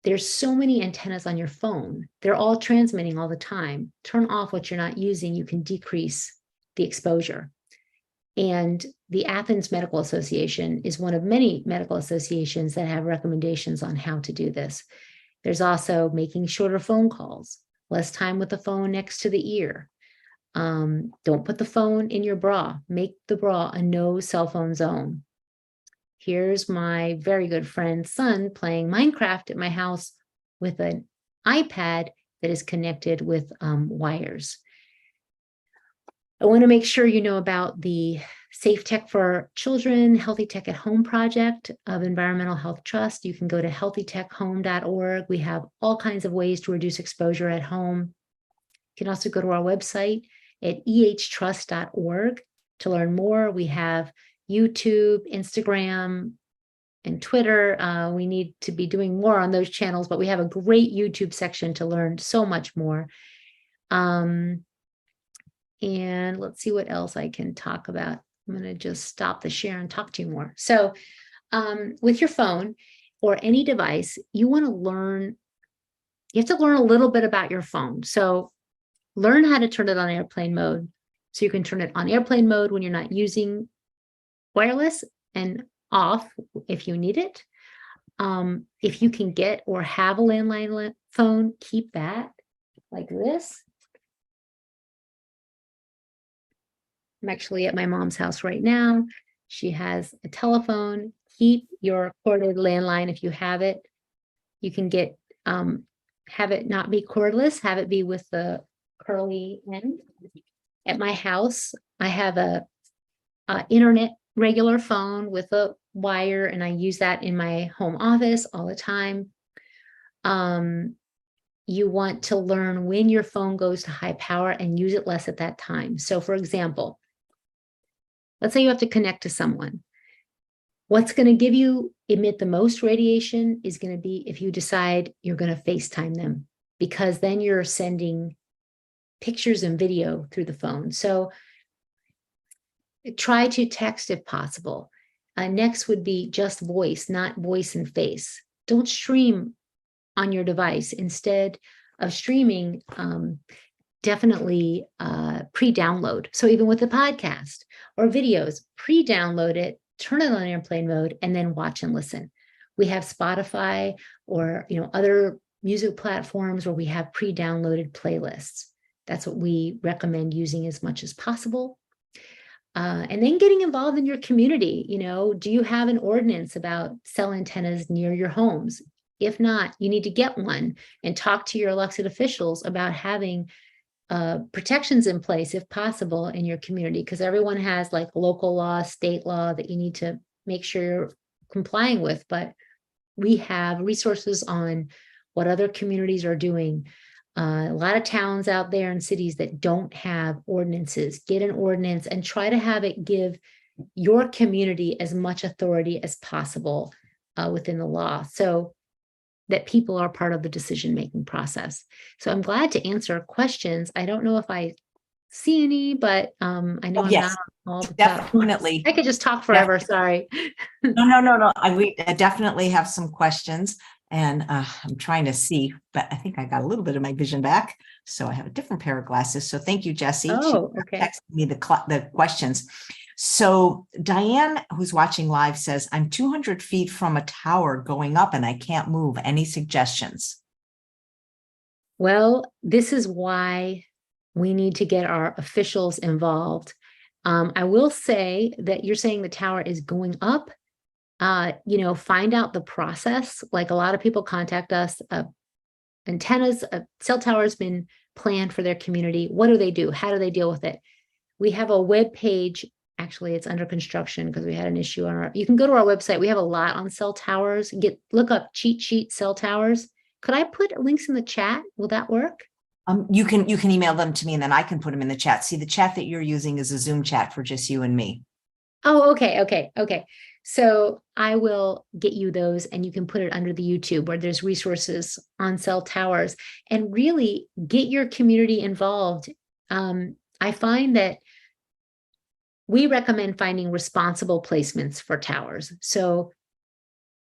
There's so many antennas on your phone. They're all transmitting all the time. Turn off what you're not using. You can decrease the exposure. And the Athens Medical Association is one of many medical associations that have recommendations on how to do this. There's also making shorter phone calls, less time with the phone next to the ear. Don't put the phone in your bra. Make the bra a no cell phone zone. Here's my very good friend's son playing Minecraft at my house with an iPad that is connected with wires. I want to make sure you know about the Safe Tech for Children, Healthy Tech at Home project of Environmental Health Trust. You can go to healthytechhome.org. We have all kinds of ways to reduce exposure at home. You can also go to our website at ehtrust.org to learn more. We have YouTube, Instagram, and Twitter. We need to be doing more on those channels, but we have a great YouTube section to learn so much more. And let's see what else I can talk about. I'm going to just stop the share and talk to you more. So with your phone or any device, you have to learn a little bit about your phone. So learn how to turn it on airplane mode. So you can turn it on airplane mode when you're not using wireless, and off if you need it. If you can get or have a landline phone, keep that like this. I'm actually at my mom's house right now. She has a telephone. Keep your corded landline if you have it. You can get, have it not be cordless, have it be with the curly end. At my house, I have a internet regular phone with a wire, and I use that in my home office all the time. You want to learn when your phone goes to high power and use it less at that time. So for example, let's say you have to connect to someone. What's going to emit the most radiation is going to be if you decide you're going to FaceTime them, because then you're sending pictures and video through the phone. So try to text if possible. Next would be just voice, not voice and face. Don't stream on your device. Instead of streaming, definitely pre-download. So even with a podcast or videos, pre-download it, turn it on airplane mode, and then watch and listen. We have Spotify or other music platforms where we have pre-downloaded playlists. That's what we recommend using as much as possible. And then getting involved in your community. Do you have an ordinance about cell antennas near your homes? If not, you need to get one and talk to your elected officials about having protections in place, if possible, in your community, because everyone has like local law, state law that you need to make sure you're complying with. But we have resources on what other communities are doing. A lot of towns out there and cities that don't have ordinances, get an ordinance and try to have it give your community as much authority as possible within the law, so that people are part of the decision-making process. So I'm glad to answer questions. I don't know if I see any, but I know I'm Yes, not on all the platforms. definitely. I could just talk forever, sorry. No. We definitely have some questions, and I'm trying to see, but I think I got a little bit of my vision back. So I have a different pair of glasses. So thank you, Jessie. Oh, She okay. texted me the questions. So Diane, who's watching live, says, I'm 200 feet from a tower going up and I can't move. Any suggestions? Well, this is why we need to get our officials involved. I will say that you're saying the tower is going up. Find out the process. Like a lot of people contact us, antennas, a cell tower has been planned for their community. What do they do? How do they deal with it? We have a web page. Actually, it's under construction because we had an issue on you can go to our website. We have a lot on cell towers. Look up cheat sheet cell towers. Could I put links in the chat? Will that work? You can email them to me and then I can put them in the chat. See, the chat that you're using is a Zoom chat for just you and me. Oh, okay. So I will get you those and you can put it under the YouTube where there's resources on cell towers and really get your community involved. I find that we recommend finding responsible placements for towers. So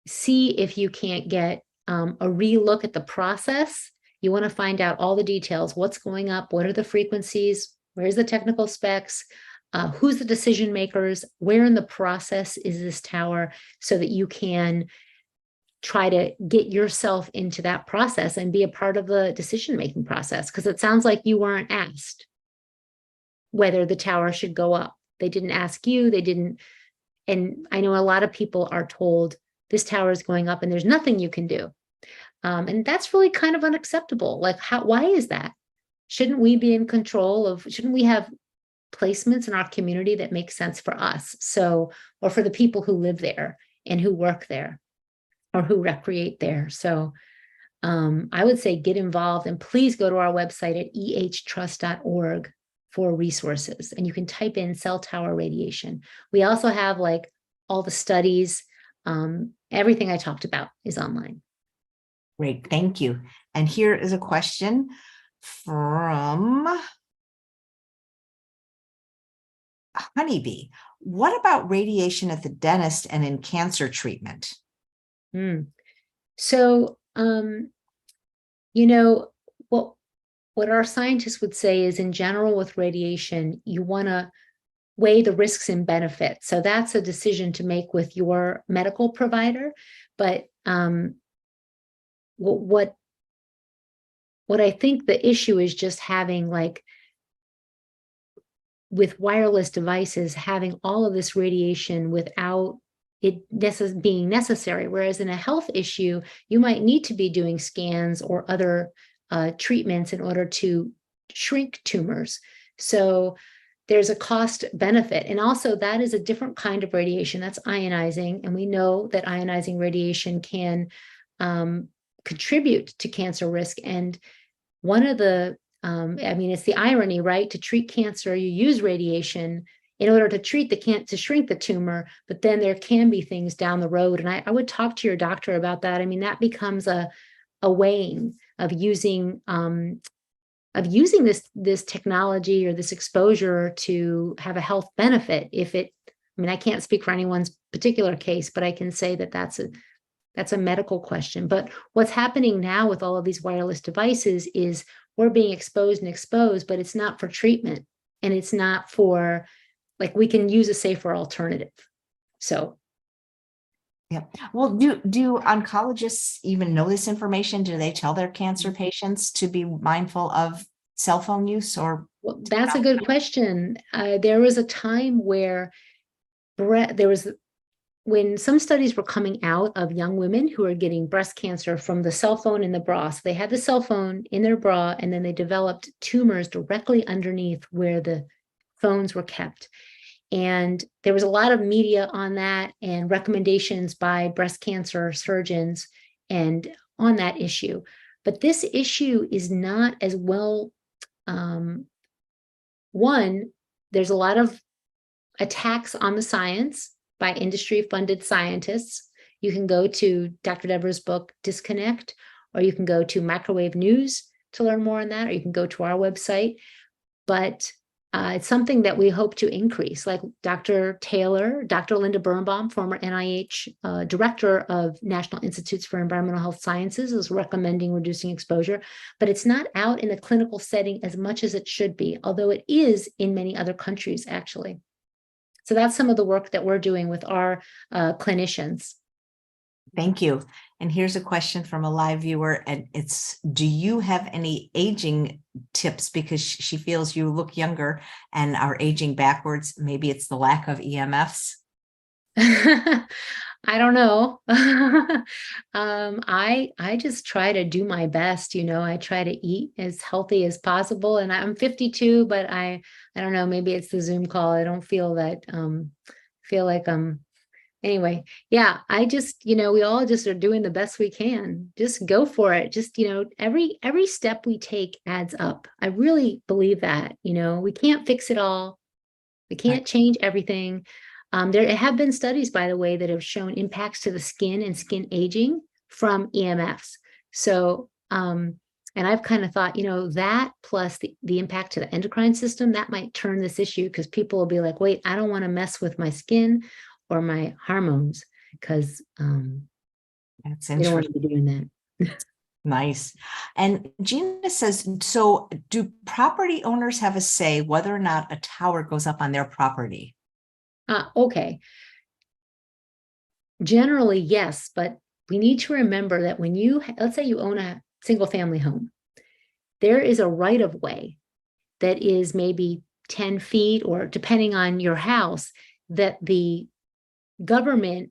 see if you can't get a relook at the process. You want to find out all the details. What's going up? What are the frequencies? Where's the technical specs? Who's the decision makers? Where in the process is this tower so that you can try to get yourself into that process and be a part of the decision-making process? Because it sounds like you weren't asked whether the tower should go up. They didn't ask you, they didn't. And I know a lot of people are told this tower is going up and there's nothing you can do. And that's really kind of unacceptable. Like, why is that? Shouldn't we be in control of, shouldn't we have placements in our community that make sense for us? So, or for the people who live there and who work there or who recreate there. So I would say get involved and please go to our website at ehtrust.org for resources. And you can type in cell tower radiation. We also have like all the studies, everything I talked about is online. Great, thank you. And here is a question from Honeybee. What about radiation at the dentist and in cancer treatment? So, what our scientists would say is in general with radiation, you want to weigh the risks and benefits. So that's a decision to make with your medical provider. But what I think the issue is just having like with wireless devices, having all of this radiation without it being necessary. Whereas in a health issue, you might need to be doing scans or other treatments in order to shrink tumors. So there's a cost benefit. And also that is a different kind of radiation that's ionizing. And we know that ionizing radiation can contribute to cancer risk. And one of the, it's the irony, right? To treat cancer, you use radiation in order to treat to shrink the tumor, but then there can be things down the road. And I would talk to your doctor about that. I mean, that becomes a weighing of using this technology or this exposure to have a health benefit. I can't speak for anyone's particular case, but I can say that that's a medical question. But what's happening now with all of these wireless devices is we're being exposed, but it's not for treatment. And it's not for, like, we can use a safer alternative. So. Yeah. Well, do oncologists even know this information? Do they tell their cancer patients to be mindful of cell phone use? Or well, that's a good question. There was a time where when some studies were coming out of young women who are getting breast cancer from the cell phone in the bra. So they had the cell phone in their bra, and then they developed tumors directly underneath where the phones were kept. And there was a lot of media on that and recommendations by breast cancer surgeons and on that issue. But this issue is not as well, one, there's a lot of attacks on the science by industry-funded scientists. You can go to Dr. Deborah's book, Disconnect, or you can go to Microwave News to learn more on that, or you can go to our website. But it's something that we hope to increase, like Dr. Taylor, Dr. Linda Birnbaum, former NIH director of National Institutes for Environmental Health Sciences, is recommending reducing exposure, but it's not out in the clinical setting as much as it should be, although it is in many other countries, actually. So that's some of the work that we're doing with our clinicians. Thank you. And here's a question from a live viewer, and it's, do you have any aging tips? Because she feels you look younger and are aging backwards. Maybe it's the lack of EMFs. I don't know. I just try to do my best. I try to eat as healthy as possible, and I'm 52, but I don't know, maybe it's the Zoom call. I don't feel that, feel like anyway, yeah, I just, we all just are doing the best we can. Just go for it. Just, every step we take adds up. I really believe that, we can't fix it all. We can't change everything. There have been studies, by the way, that have shown impacts to the skin and skin aging from EMFs. So, and I've kind of thought, that plus the impact to the endocrine system, that might turn this issue, because people will be like, wait, I don't want to mess with my skin or my hormones, because That's they don't want to interesting. be doing that. Nice. And Gina says, so do property owners have a say whether or not a tower goes up on their property? Okay. Generally, yes, but we need to remember that when let's say you own a single family home, there is a right of way that is maybe 10 feet, or depending on your house, that the government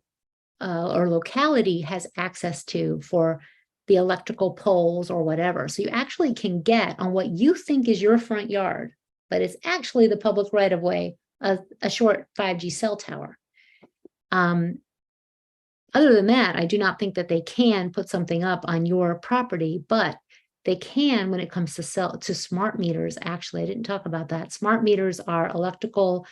or locality has access to for the electrical poles or whatever. So you actually can get on what you think is your front yard, but it's actually the public right of way, a short 5G cell tower. Other than that, I do not think that they can put something up on your property, but they can when it comes to smart meters. Actually, I didn't talk about that. Smart meters are electrical.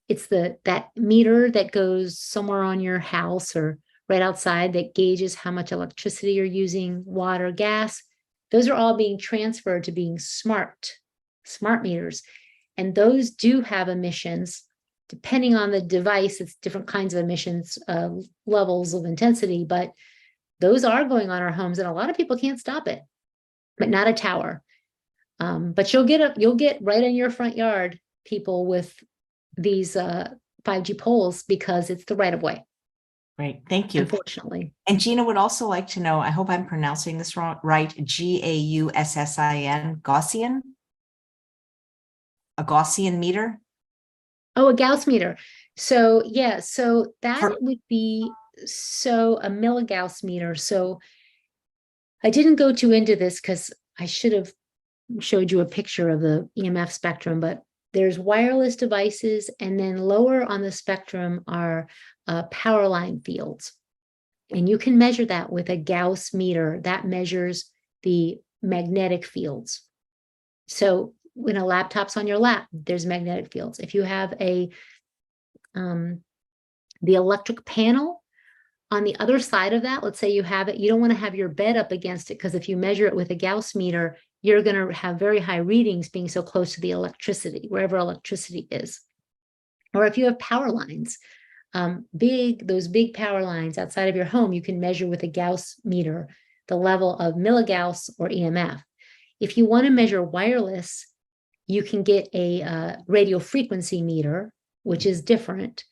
It's that meter that goes somewhere on your house or right outside that gauges how much electricity you're using, water, gas. Those are all being transferred to being smart meters. And those do have emissions. Depending on the device, it's different kinds of emissions levels of intensity, but those are going on our homes, and a lot of people can't stop it, but not a tower. But you'll get right in your front yard, people, with these 5G poles, because it's the right of way. Great, thank you. Unfortunately. And Gina would also like to know, I hope I'm pronouncing this right, Gaussin, Gaussian? A Gaussian meter? Oh, a Gauss meter. So yeah, so that would be a milligauss meter. So I didn't go too into this because I should have showed you a picture of the EMF spectrum, but there's wireless devices, and then lower on the spectrum are power line fields. And you can measure that with a Gauss meter that measures the magnetic fields. So when a laptop's on your lap, there's magnetic fields. If you have the electric panel on the other side of that, let's say you have it, you don't want to have your bed up against it, because if you measure it with a Gauss meter, you're going to have very high readings being so close to the electricity, wherever electricity is. Or if you have power lines, those big power lines outside of your home, you can measure with a Gauss meter the level of milligauss or EMF. If you want to measure wireless, you can get a radio frequency meter, which is different.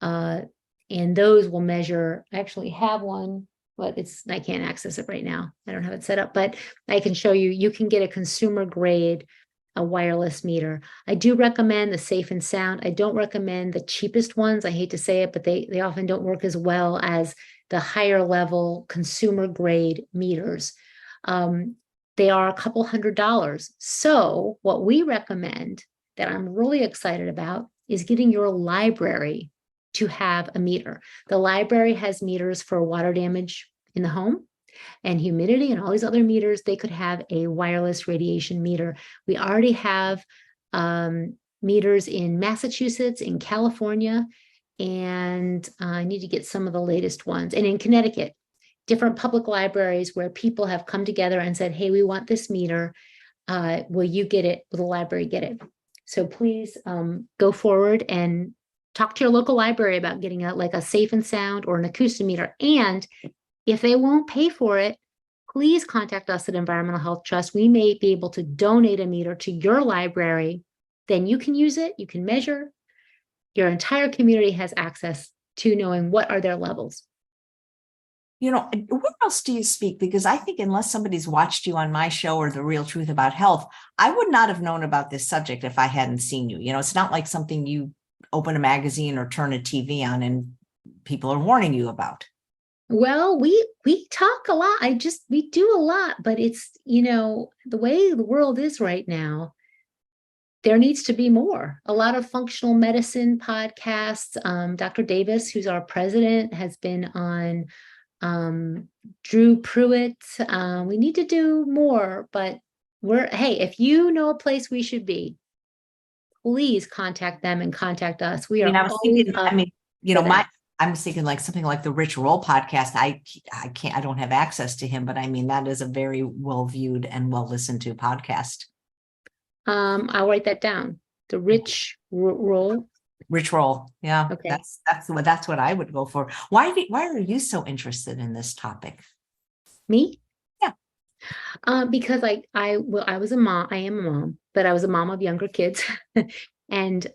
And those will measure, I actually have one, but I can't access it right now. I don't have it set up, but I can show you, you can get a consumer grade, a wireless meter. I do recommend the Safe and Sound. I don't recommend the cheapest ones. I hate to say it, but they often don't work as well as the higher level consumer grade meters. They are a couple $100s. So what we recommend, that I'm really excited about, is getting your library to have a meter. The library has meters for water damage in the home. and humidity and all these other meters, they could have a wireless radiation meter. We already have meters in Massachusetts, in California, and I need to get some of the latest ones. And in Connecticut, different public libraries where people have come together and said, hey, we want this meter. Will you get it? Will the library get it? So please go forward and talk to your local library about getting like a Safe and Sound or an acoustimeter. And if they won't pay for it, please contact us at Environmental Health Trust. We may be able to donate a meter to your library. Then you can use it, you can measure. Your entire community has access to knowing what are their levels. Where else do you speak? Because I think unless somebody's watched you on my show or The Real Truth About Health, I would not have known about this subject if I hadn't seen you. It's not like something you open a magazine or turn a TV on and people are warning you about. Well, we talk a lot. We do a lot, but it's, the way the world is right now, there needs to be more. A lot of functional medicine podcasts. Dr. Davis, who's our president, has been on Drew Pruitt. We need to do more, but hey, if you know a place we should be, please contact them and contact us. We are I was thinking like something like the Rich Roll podcast. I don't have access to him, but that is a very well viewed and well listened to podcast. I'll write that down. The Rich Roll. Rich Roll. Yeah. Okay. That's what I would go for. Why are you so interested in this topic? Me? Yeah. Because I was a mom. I am a mom, but I was a mom of younger kids and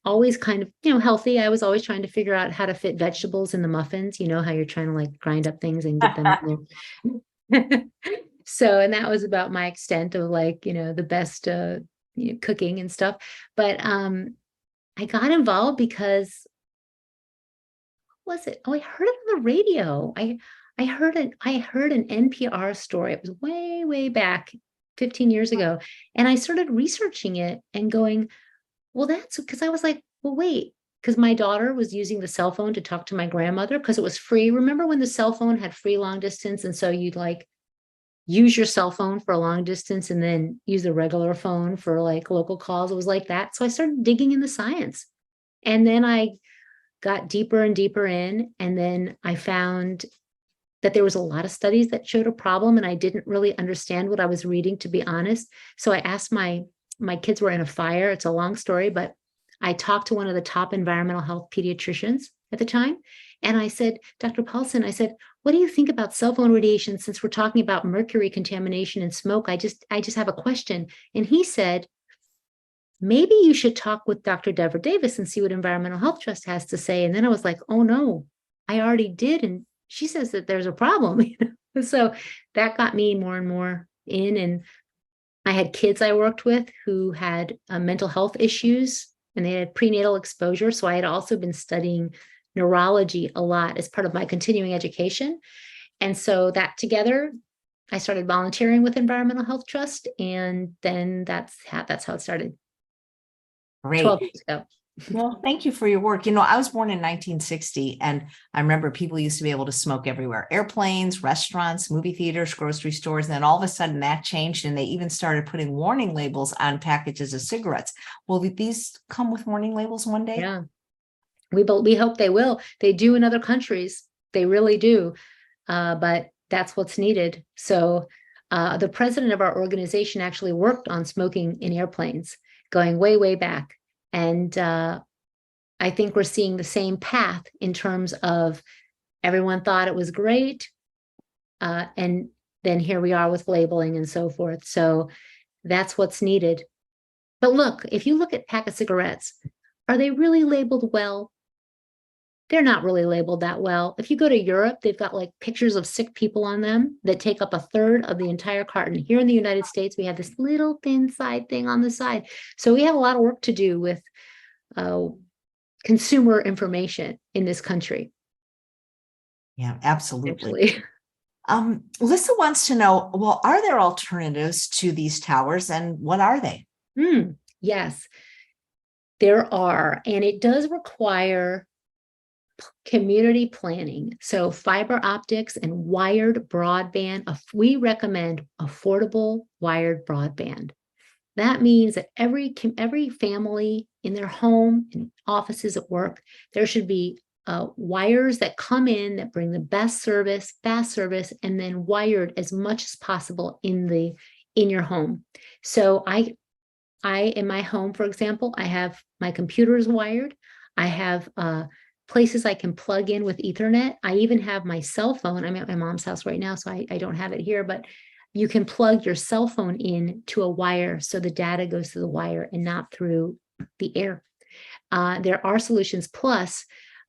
always kind of, healthy. I was always trying to figure out how to fit vegetables in the muffins, how you're trying to like grind up things and get them in there. So, and that was about my extent of like, the best cooking and stuff. But I got involved because, what was it? Oh, I heard it on the radio. I heard an NPR story. It was way, way back 15 years ago. And I started researching it and going, well, that's because I was like, well, wait, because my daughter was using the cell phone to talk to my grandmother because it was free. Remember when the cell phone had free long distance? And so you'd like use your cell phone for a long distance and then use the regular phone for like local calls. It was like that. So I started digging in the science. And then I got deeper and deeper in. And then I found that there was a lot of studies that showed a problem. And I didn't really understand what I was reading, to be honest. So I asked my kids were in a fire. It's a long story, but I talked to one of the top environmental health pediatricians at the time. And I said, Dr. Paulson, I said, what do you think about cell phone radiation? Since we're talking about mercury contamination and smoke, I just have a question. And he said, maybe you should talk with Dr. Deborah Davis and see what Environmental Health Trust has to say. And then I was like, oh no, I already did. And she says that there's a problem. So that got me more and more in. And I had kids I worked with who had mental health issues and they had prenatal exposure. So I had also been studying neurology a lot as part of my continuing education. And so that together, I started volunteering with Environmental Health Trust. And then that's how it started. Great. 12 years ago. Well, thank you for your work. I was born in 1960, and I remember people used to be able to smoke everywhere: airplanes, restaurants, movie theaters, grocery stores. And then all of a sudden that changed, and they even started putting warning labels on packages of cigarettes. Will these come with warning labels one day? Yeah, we hope they will. They do in other countries. They really do. But that's what's needed. So the president of our organization actually worked on smoking in airplanes going way, way back. And I think we're seeing the same path in terms of everyone thought it was great. And then here we are with labeling and so forth. So that's what's needed. But look, if you look at a pack of cigarettes, are they really labeled well? They're not really labeled that well. If you go to Europe, they've got like pictures of sick people on them that take up a third of the entire carton. Here in the United States, we have this little thin side thing on the side. So we have a lot of work to do with consumer information in this country. Yeah, absolutely. Lisa wants to know, well, are there alternatives to these towers, and what are they? Yes, there are. And it does require community planning. So fiber optics and wired broadband, we recommend affordable wired broadband. That means that every family in their home, in offices, at work, there should be wires that come in that bring the best service, fast service, and then wired as much as possible in your home. So I in my home, for example, I have my computers wired. I have places I can plug in with Ethernet. I even have my cell phone. I'm at my mom's house right now, so I don't have it here, but you can plug your cell phone in to a wire so the data goes through the wire and not through the air. There are solutions. Plus,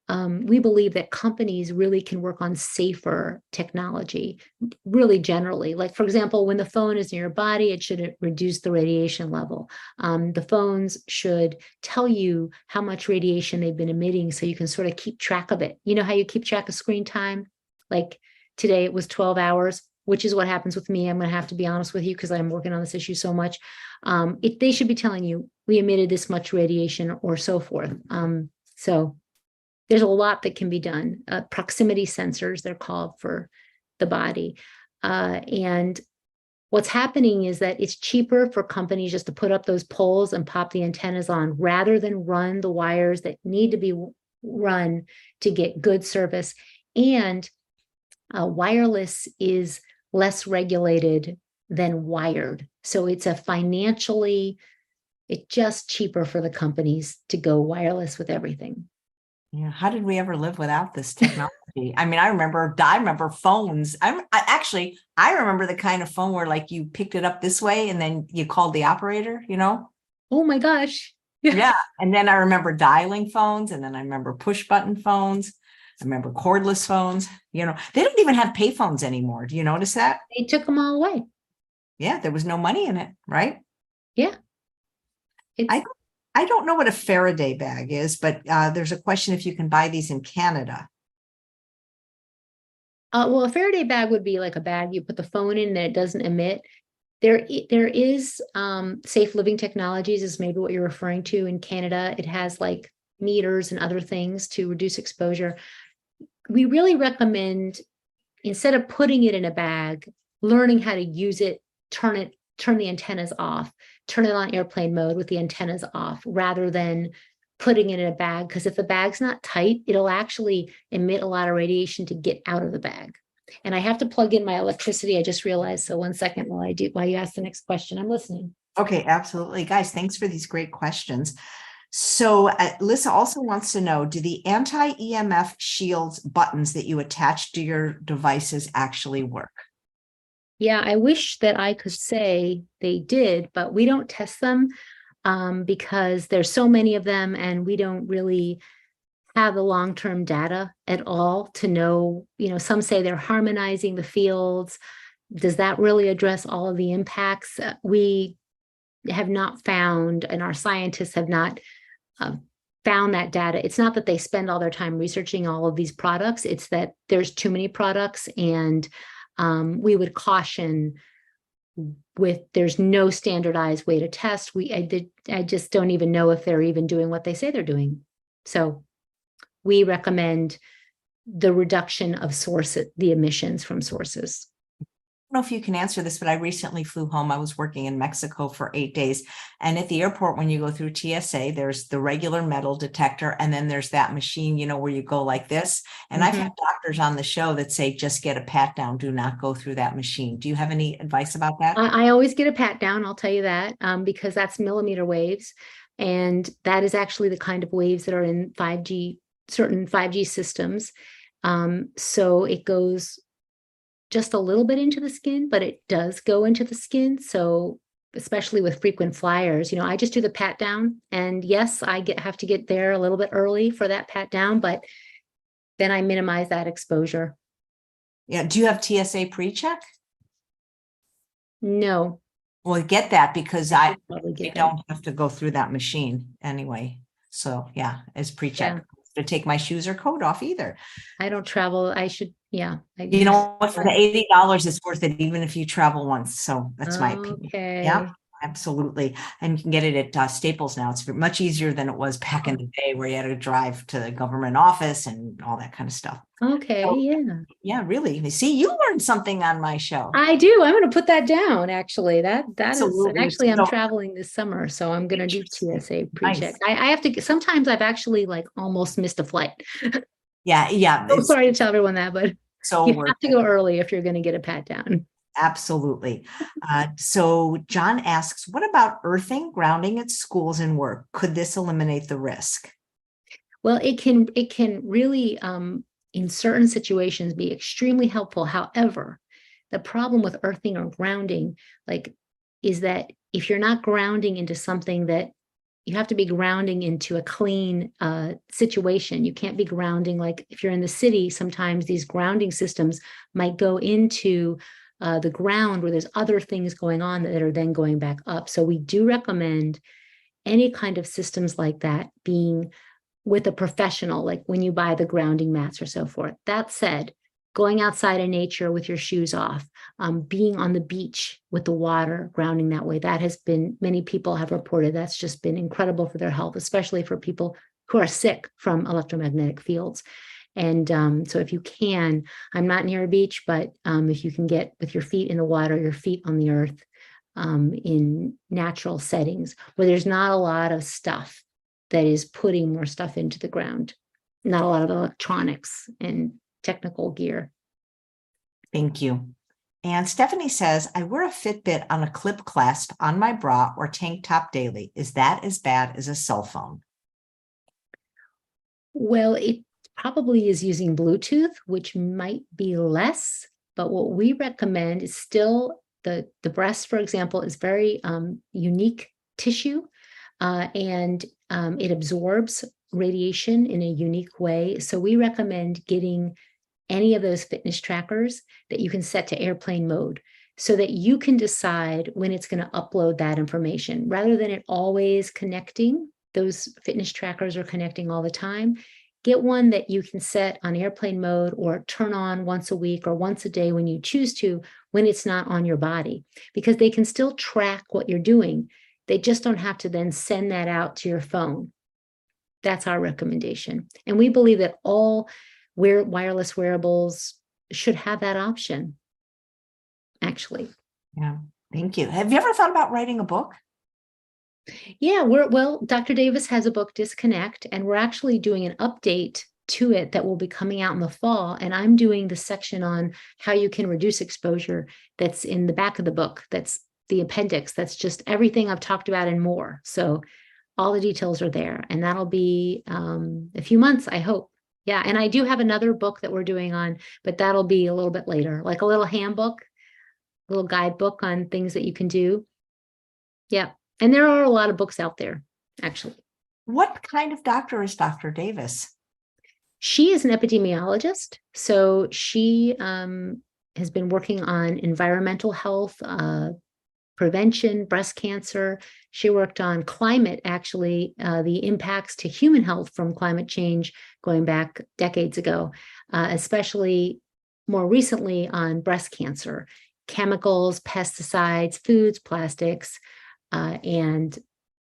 we believe that companies really can work on safer technology, really generally. Like, for example, when the phone is near your body, it should reduce the radiation level. The phones should tell you how much radiation they've been emitting so you can sort of keep track of it. You know how you keep track of screen time? Like today it was 12 hours, which is what happens with me. I'm going to have to be honest with you because I'm working on this issue so much. They should be telling you we emitted this much radiation or so forth. So there's a lot that can be done. Proximity sensors, they're called, for the body. And what's happening is that it's cheaper for companies just to put up those poles and pop the antennas on rather than run the wires that need to be run to get good service. And wireless is less regulated than wired. So it's just cheaper for the companies to go wireless with everything. Yeah. How did we ever live without this technology? I mean, I remember phones. I remember the kind of phone where like you picked it up this way and then you called the operator, you know? Oh my gosh. Yeah. And then I remember dialing phones, and then I remember push button phones. I remember cordless phones. You know, they don't even have pay phones anymore. Do you notice that? They took them all away. Yeah. There was no money in it, right? Yeah. I don't know what a Faraday bag is, but there's a question if you can buy these in Canada. Well, a Faraday bag would be like a bag you put the phone in that it doesn't emit. There is safe living technologies is maybe what you're referring to in Canada. It has like meters and other things to reduce exposure. We really recommend, instead of putting it in a bag, learning how to use it, turn the antennas off, turn it on airplane mode with the antennas off, rather than putting it in a bag. Because if the bag's not tight, it'll actually emit a lot of radiation to get out of the bag. And I have to plug in my electricity. I just realized. So 1 second while you ask the next question. I'm listening. Okay, absolutely. Guys, thanks for these great questions. So Lisa also wants to know, do the anti-EMF shields buttons that you attach to your devices actually work? Yeah, I wish that I could say they did, but we don't test them because there's so many of them and we don't really have the long-term data at all to know, some say they're harmonizing the fields. Does that really address all of the impacts? We have not found, and our scientists have not found that data. It's not that they spend all their time researching all of these products. It's that there's too many products, and we would caution there's no standardized way to test. I just don't even know if they're even doing what they say they're doing. So we recommend the reduction of the emissions from sources. I don't know if you can answer this, but I recently flew home. I was working in Mexico for 8 days. And at the airport, when you go through TSA, there's the regular metal detector. And then there's that machine, where you go like this. And I've had doctors on the show that say, just get a pat down. Do not go through that machine. Do you have any advice about that? I always get a pat down. I'll tell you that, because that's millimeter waves. And that is actually the kind of waves that are in 5G, certain 5G systems. So it goes just a little bit into the skin, but it does go into the skin. So especially with frequent flyers, I just do the pat down, and yes, I have to get there a little bit early for that pat down, but then I minimize that exposure. Yeah. Do you have TSA pre-check? No. Well, get that, because I don't have to go through that machine anyway. So yeah, as pre-check. Yeah. To take my shoes or coat off either. I don't travel. I should. Yeah. You know what? For the $80, it's worth it, even if you travel once. So that's my opinion. Okay. Yeah. Absolutely. And you can get it at Staples now. It's much easier than it was back in the day where you had to drive to the government office and all that kind of stuff. Okay, So, yeah. yeah, really. See, you learned something on my show. I do. I'm going to put that down, actually. That is, and Absolutely. actually I'm So, traveling this summer, so I'm going to do interesting. TSA pre-check. Nice. I have to, sometimes I've actually like almost missed a flight. Yeah, yeah. I'm It's sorry to tell everyone that, but so you worth have to it. go early if you're going to get a pat down. Absolutely. So John asks, what about earthing, grounding at schools and work? Could this eliminate the risk? Well, it can really in certain situations be extremely helpful. However, the problem with earthing or grounding, like, is that if you're not grounding into something that you have to be grounding into a clean situation. You can't be grounding, like if you're in the city, sometimes these grounding systems might go into the ground where there's other things going on that are then going back up. So we do recommend any kind of systems like that being with a professional, like when you buy the grounding mats or so forth. That said, going outside in nature with your shoes off, being on the beach with the water, grounding that way, that has been, many people have reported that's just been incredible for their health, especially for people who are sick from electromagnetic fields. And so if you can, I'm not near a beach, but if you can get with your feet in the water, your feet on the earth, in natural settings where there's not a lot of stuff that is putting more stuff into the ground, not a lot of electronics and technical gear. Thank you. And Stephanie says, I wear a Fitbit on a clip clasp on my bra or tank top daily. Is that as bad as a cell phone? Well, it probably is using Bluetooth, which might be less, but what we recommend is still the breast, for example, is very unique tissue, and it absorbs radiation in a unique way. So we recommend getting any of those fitness trackers that you can set to airplane mode so that you can decide when it's going to upload that information rather than it always connecting. Those fitness trackers are connecting all the time. Get one that you can set on airplane mode or turn on once a week or once a day when you choose to, when it's not on your body, because they can still track what you're doing. They just don't have to then send that out to your phone. That's our recommendation. And we believe that all wireless wearables should have that option, actually. Yeah, thank you. Have you ever thought about writing a book? Yeah, Dr. Davis has a book, Disconnect, and we're actually doing an update to it that will be coming out in the fall. And I'm doing the section on how you can reduce exposure that's in the back of the book. That's the appendix. That's just everything I've talked about and more. So all the details are there, and that'll be a few months, I hope. Yeah, and I do have another book that we're doing on, but that'll be a little bit later, like a little handbook, a little guidebook on things that you can do. Yeah, and there are a lot of books out there, actually. What kind of doctor is Dr. Davis? She is an epidemiologist, so she has been working on environmental health, prevention, breast cancer. She worked on climate, actually, the impacts to human health from climate change going back decades ago, especially more recently on breast cancer, chemicals, pesticides, foods, plastics, and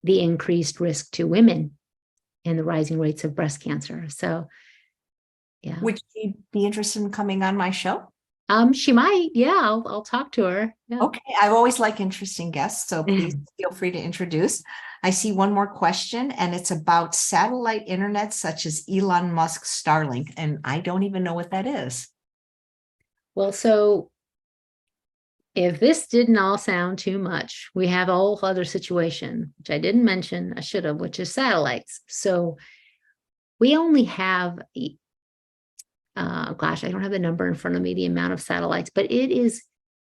the increased risk to women and the rising rates of breast cancer. So, yeah. Would you be interested in coming on my show? She might. Yeah, I'll talk to her. Yeah. Okay. I always like interesting guests, so please feel free to introduce. I see one more question, and it's about satellite internet such as Elon Musk's Starlink, and I don't even know what that is. Well, so if this didn't all sound too much, we have a whole other situation, which I didn't mention, I should have, which is satellites. So we only have, gosh, I don't have the number in front of me, the amount of satellites, but it is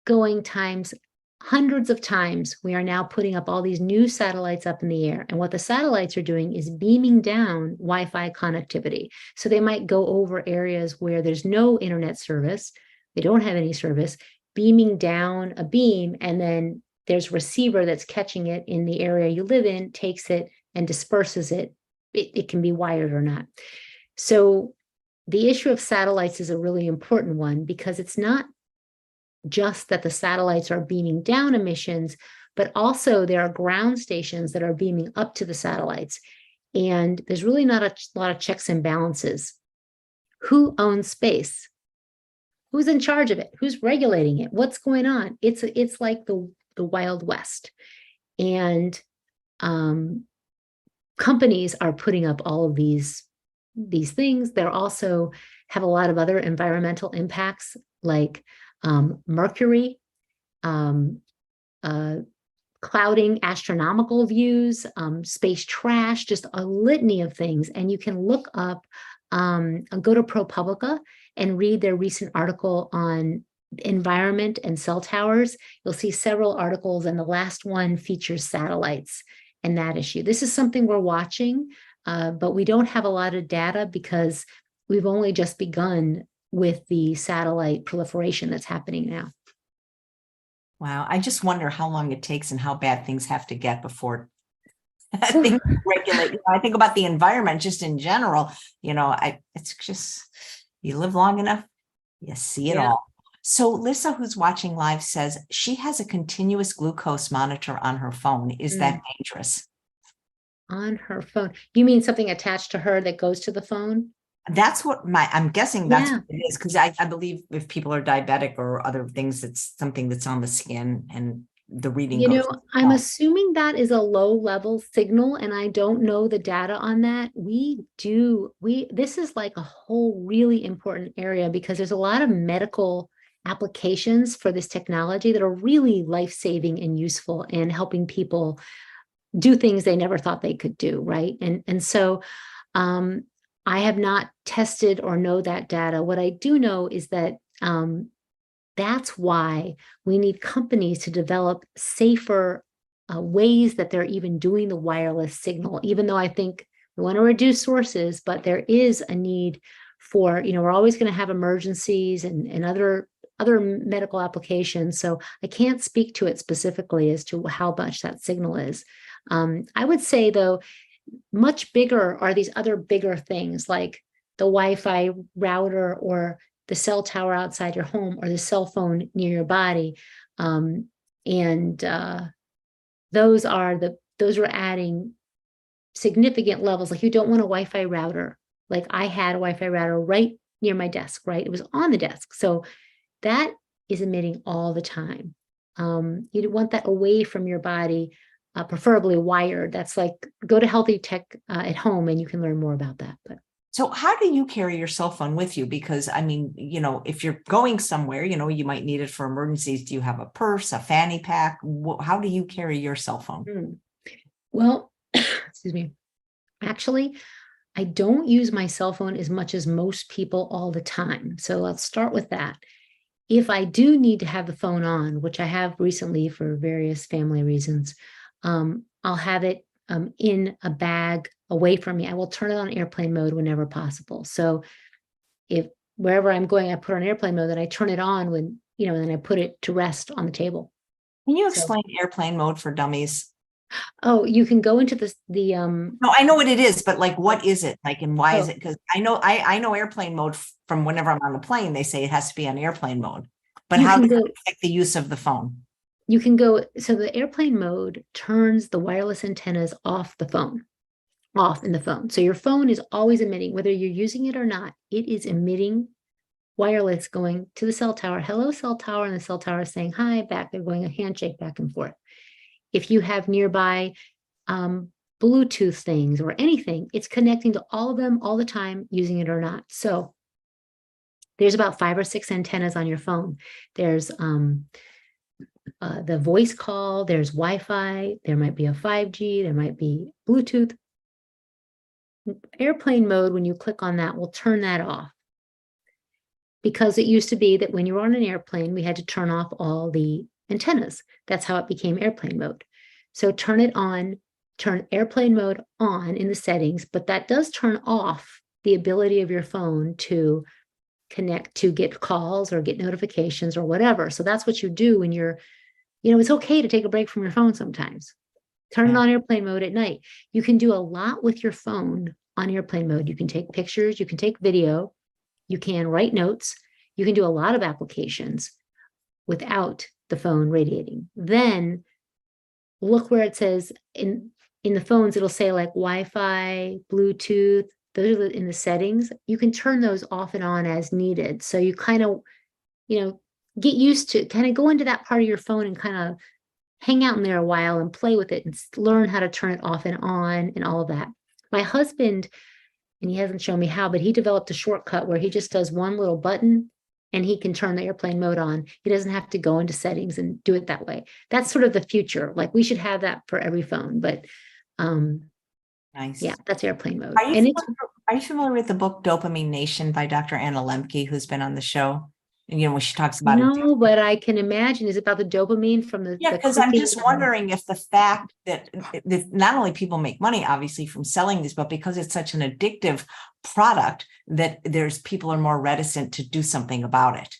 going times, hundreds of times. We are now putting up all these new satellites up in the air. And what the satellites are doing is beaming down Wi-Fi connectivity. So they might go over areas where there's no internet service, they don't have any service, beaming down a beam, and then there's a receiver that's catching it in the area you live in, takes it and disperses it. It can be wired or not. So the issue of satellites is a really important one because it's not just that the satellites are beaming down emissions, but also there are ground stations that are beaming up to the satellites. And there's really not a lot of checks and balances. Who owns space? Who's in charge of it? Who's regulating it? What's going on? It's like the Wild West. And companies are putting up all of these things. They're also have a lot of other environmental impacts, like mercury, clouding astronomical views, space trash, just a litany of things. And you can look up, go to ProPublica and read their recent article on environment and cell towers. You'll see several articles, and the last one features satellites and that issue. This is something we're watching, but we don't have a lot of data because we've only just begun with the satellite proliferation that's happening now. Wow. I just wonder how long it takes and how bad things have to get before things regulate. I think about the environment just in general, it's just, you live long enough, you see it all. So Lisa, who's watching live, says she has a continuous glucose monitor on her phone. Is that dangerous? On her phone? You mean something attached to her that goes to the phone? That's what I'm guessing that's what it is, because I believe if people are diabetic or other things, it's something that's on the skin and the reading goes. I'm assuming that is a low level signal, and I don't know the data on that. This is like a whole really important area because there's a lot of medical applications for this technology that are really life-saving and useful and helping people do things they never thought they could do, right? And so I have not tested or know that data. What I do know is that that's why we need companies to develop safer ways that they're even doing the wireless signal, even though I think we want to reduce sources, but there is a need for, we're always going to have emergencies and other medical applications. So I can't speak to it specifically as to how much that signal is. I would say, though, much bigger are these other bigger things like the Wi-Fi router or the cell tower outside your home or the cell phone near your body. Those are adding significant levels. Like you don't want a Wi-Fi router. Like I had a Wi-Fi router right near my desk, right? It was on the desk. So that is emitting all the time. You want that away from your body, preferably wired. That's like, go to Healthy Tech at home and you can learn more about that. But so how do you carry your cell phone with you? Because I mean, if you're going somewhere, you might need it for emergencies. Do you have a purse, a fanny pack? How do you carry your cell phone? Well, excuse me. Actually, I don't use my cell phone as much as most people all the time. So let's start with that. If I do need to have the phone on, which I have recently for various family reasons, I'll have it in a bag away from me. I will turn it on airplane mode whenever possible. So if wherever I'm going, I put on airplane mode, then I turn it on when, and then I put it to rest on the table. Can you explain airplane mode for dummies? Oh, you can go into the No, I know what it is, but like, what is it like, and why is it? Because I know airplane mode from whenever I'm on the plane, they say it has to be on airplane mode, but how does it affect the use of the phone? You can go, so the airplane mode turns the wireless antennas off in the phone. So your phone is always emitting, whether you're using it or not, it is emitting wireless going to the cell tower. Hello, cell tower. And the cell tower is saying hi back. They're going a handshake back and forth. If you have nearby Bluetooth things or anything, it's connecting to all of them all the time, using it or not. So there's about 5 or 6 antennas on your phone. There's the voice call, there's Wi-Fi, there might be a 5G, there might be Bluetooth. Airplane mode, when you click on that, will turn that off. Because it used to be that when you were on an airplane, we had to turn off all the antennas. That's how it became airplane mode. So turn airplane mode on in the settings, but that does turn off the ability of your phone to connect to get calls or get notifications or whatever. So that's what you do when you're, it's okay to take a break from your phone sometimes. Turn it on airplane mode at night. You can do a lot with your phone on airplane mode. You can take pictures, you can take video, you can write notes, you can do a lot of applications without the phone radiating. Then look where it says in the phones, it'll say like Wi-Fi, Bluetooth. Those are in the settings. You can turn those off and on as needed. So you kind of, get used to kind of go into that part of your phone and kind of hang out in there a while and play with it and learn how to turn it off and on and all of that. My husband, and he hasn't shown me how, but he developed a shortcut where he just does one little button and he can turn the airplane mode on. He doesn't have to go into settings and do it that way. That's sort of the future. Like we should have that for every phone, but nice. Yeah, that's airplane mode. Are you familiar with the book Dopamine Nation by Dr. Anna Lemke, who's been on the show? And when she talks about no, but I can imagine is about the dopamine from the because I'm just wondering if the fact that not only people make money, obviously, from selling these, but because it's such an addictive product that people are more reticent to do something about it,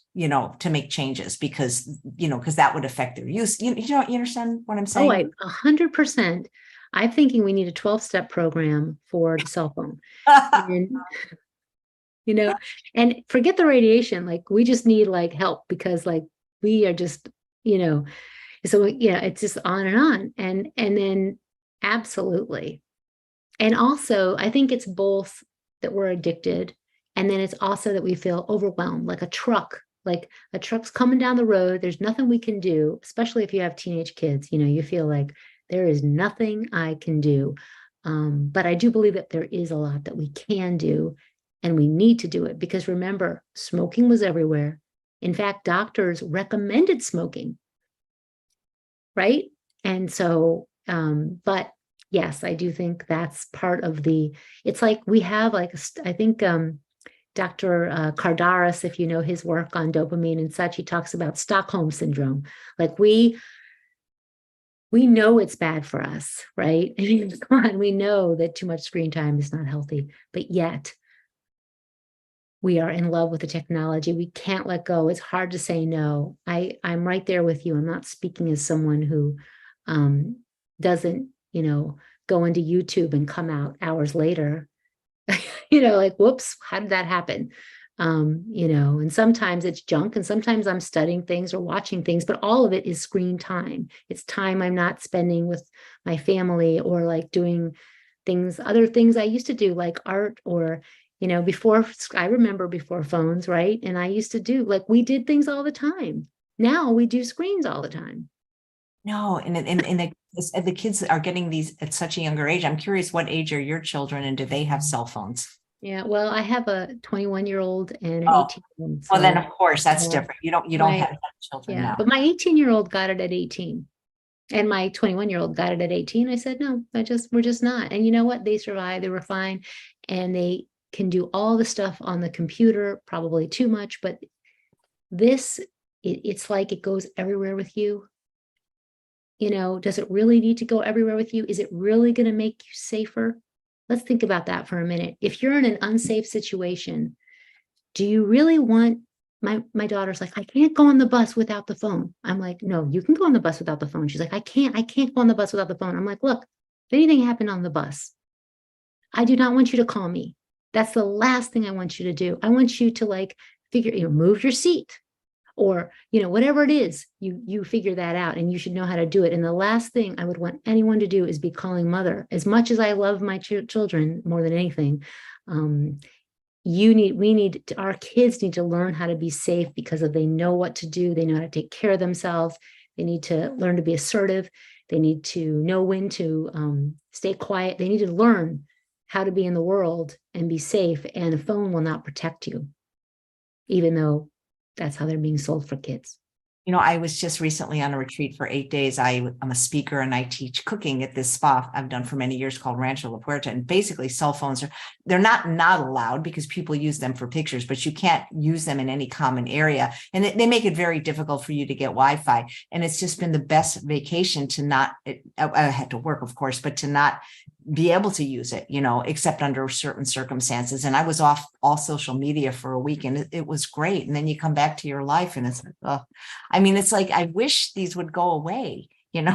to make changes because that would affect their use. You understand what I'm saying? Oh, 100%. I'm thinking we need a 12-step program for the cell phone. And forget the radiation. Like we just need like help because like we are just, so it's just on and on. And then absolutely. And also I think it's both that we're addicted. And then it's also that we feel overwhelmed, like a truck's coming down the road. There's nothing we can do, especially if you have teenage kids, you feel like there is nothing I can do. But I do believe that there is a lot that we can do. And we need to do it because remember, smoking was everywhere. In fact, doctors recommended smoking, right? And so, but yes, I do think that's part of it's like we have like, I think Dr. Kardaras, if you know his work on dopamine and such, he talks about Stockholm syndrome. Like we know it's bad for us, right? We know that too much screen time is not healthy, but yet we are in love with the technology. We can't let go. It's hard to say no. I'm right there with you. I'm not speaking as someone who doesn't, go into YouTube and come out hours later, like, whoops, how did that happen? And sometimes it's junk and sometimes I'm studying things or watching things, but all of it is screen time. It's time I'm not spending with my family or like doing other things I used to do, like art or I remember before phones, right? And I used to do we did things all the time. Now we do screens all the time. No, and the kids are getting these at such a younger age. I'm curious, what age are your children and do they have cell phones? Yeah, well, I have a 21-year-old and an 18-year-old. Well, then of course that's different. You don't have children now. But my 18-year-old got it at 18. And my 21-year-old got it at 18. I said, no, we're just not. And you know what? They survived, they were fine. And they can do all the stuff on the computer, probably too much, but it's like it goes everywhere with you. Does it really need to go everywhere with you? Is it really going to make you safer? Let's think about that for a minute. If you're in an unsafe situation, do you really want my daughter's like, I can't go on the bus without the phone. I'm like, no, you can go on the bus without the phone. She's like, I can't go on the bus without the phone. I'm like, look, if anything happened on the bus, I do not want you to call me. That's the last thing I want you to do. I want you to move your seat or, whatever it is, you figure that out and you should know how to do it. And the last thing I would want anyone to do is be calling mother. As much as I love my children more than anything, our kids need to learn how to be safe because they know what to do. They know how to take care of themselves. They need to learn to be assertive. They need to know when to stay quiet. They need to learn how to be in the world and be safe. And a phone will not protect you, even though that's how they're being sold for kids. I was just recently on a retreat for 8 days. I'm a speaker and I teach cooking at this spa I've done for many years called Rancho La Puerta. And basically cell phones they're not allowed because people use them for pictures, but you can't use them in any common area. And they make it very difficult for you to get Wi-Fi. And it's just been the best vacation I had to work, of course, but to not be able to use it, except under certain circumstances. And I was off all social media for a week and it was great. And then you come back to your life and it's like, oh, it's like, I wish these would go away, And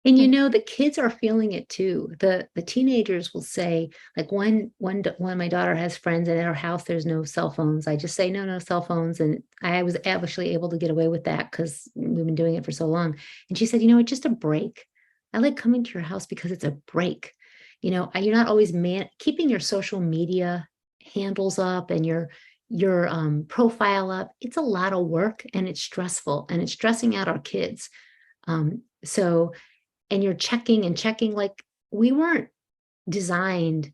the kids are feeling it too. The teenagers will say, like when my daughter has friends and at her house, there's no cell phones. I just say, no cell phones. And I was actually able to get away with that because we've been doing it for so long. And she said, it's just a break. I like coming to your house because it's a break. You're not always keeping your social media handles up and your profile up. It's a lot of work and it's stressful and it's stressing out our kids. So, and you're checking and checking, like we weren't designed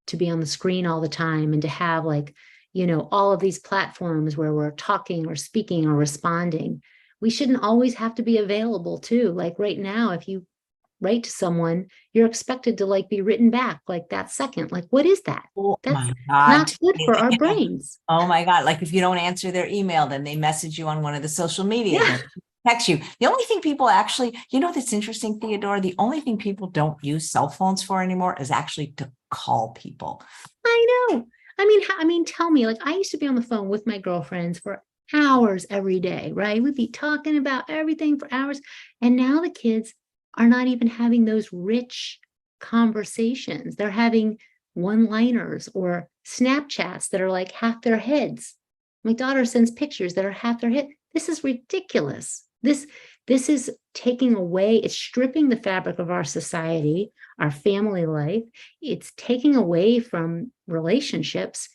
to be on the screen all the time and to have like, all of these platforms where we're talking or speaking or responding. We shouldn't always have to be available too. Like right now, if you write to someone, you're expected to like be written back like that second. Like, what is that? Oh That's my God. not good for our brains. Oh my God. Like if you don't answer their email, then they message you on one of the social media, Yeah, then text you. The only thing people actually, that's interesting, Theodora, the only thing people don't use cell phones for anymore is actually to call people. I know. I mean, tell me, like I used to be on the phone with my girlfriends for hours every day, right? We'd be talking about everything for hours. And now the kids are not even having those rich conversations. They're having one-liners or Snapchats that are like half their heads. My daughter sends pictures that are half their head. This is ridiculous. This is taking away, it's stripping the fabric of our society, our family life. It's taking away from relationships.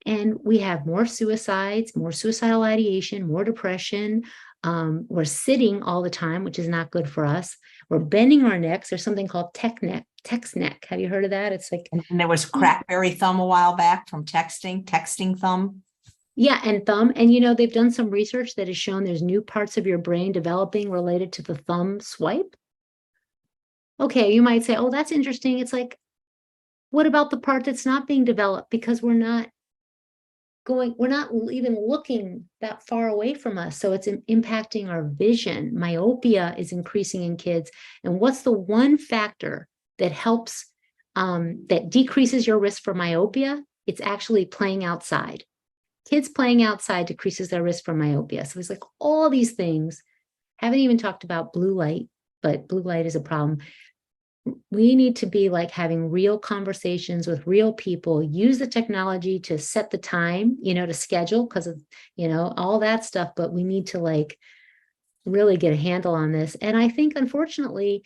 And we have more suicides, more suicidal ideation, more depression. We're sitting all the time, which is not good for us. We're bending our necks. There's something called text neck. Have you heard of that? It's like, And there was crackberry thumb a while back from texting thumb. yeah, and thumb. And they've done some research that has shown there's new parts of your brain developing related to the thumb swipe. Okay, you might say, oh, that's interesting. It's like, what about the part that's not being developed? Because we're not even looking that far away from us. So it's impacting our vision. Myopia is increasing in kids. And what's the one factor that helps, that decreases your risk for myopia? It's actually playing outside. Kids playing outside decreases their risk for myopia. So it's like all these things. Haven't even talked about blue light, but blue light is a problem. We need to be like having real conversations with real people, use the technology to set the time, to schedule because of, all that stuff. But we need to like really get a handle on this. And I think, unfortunately,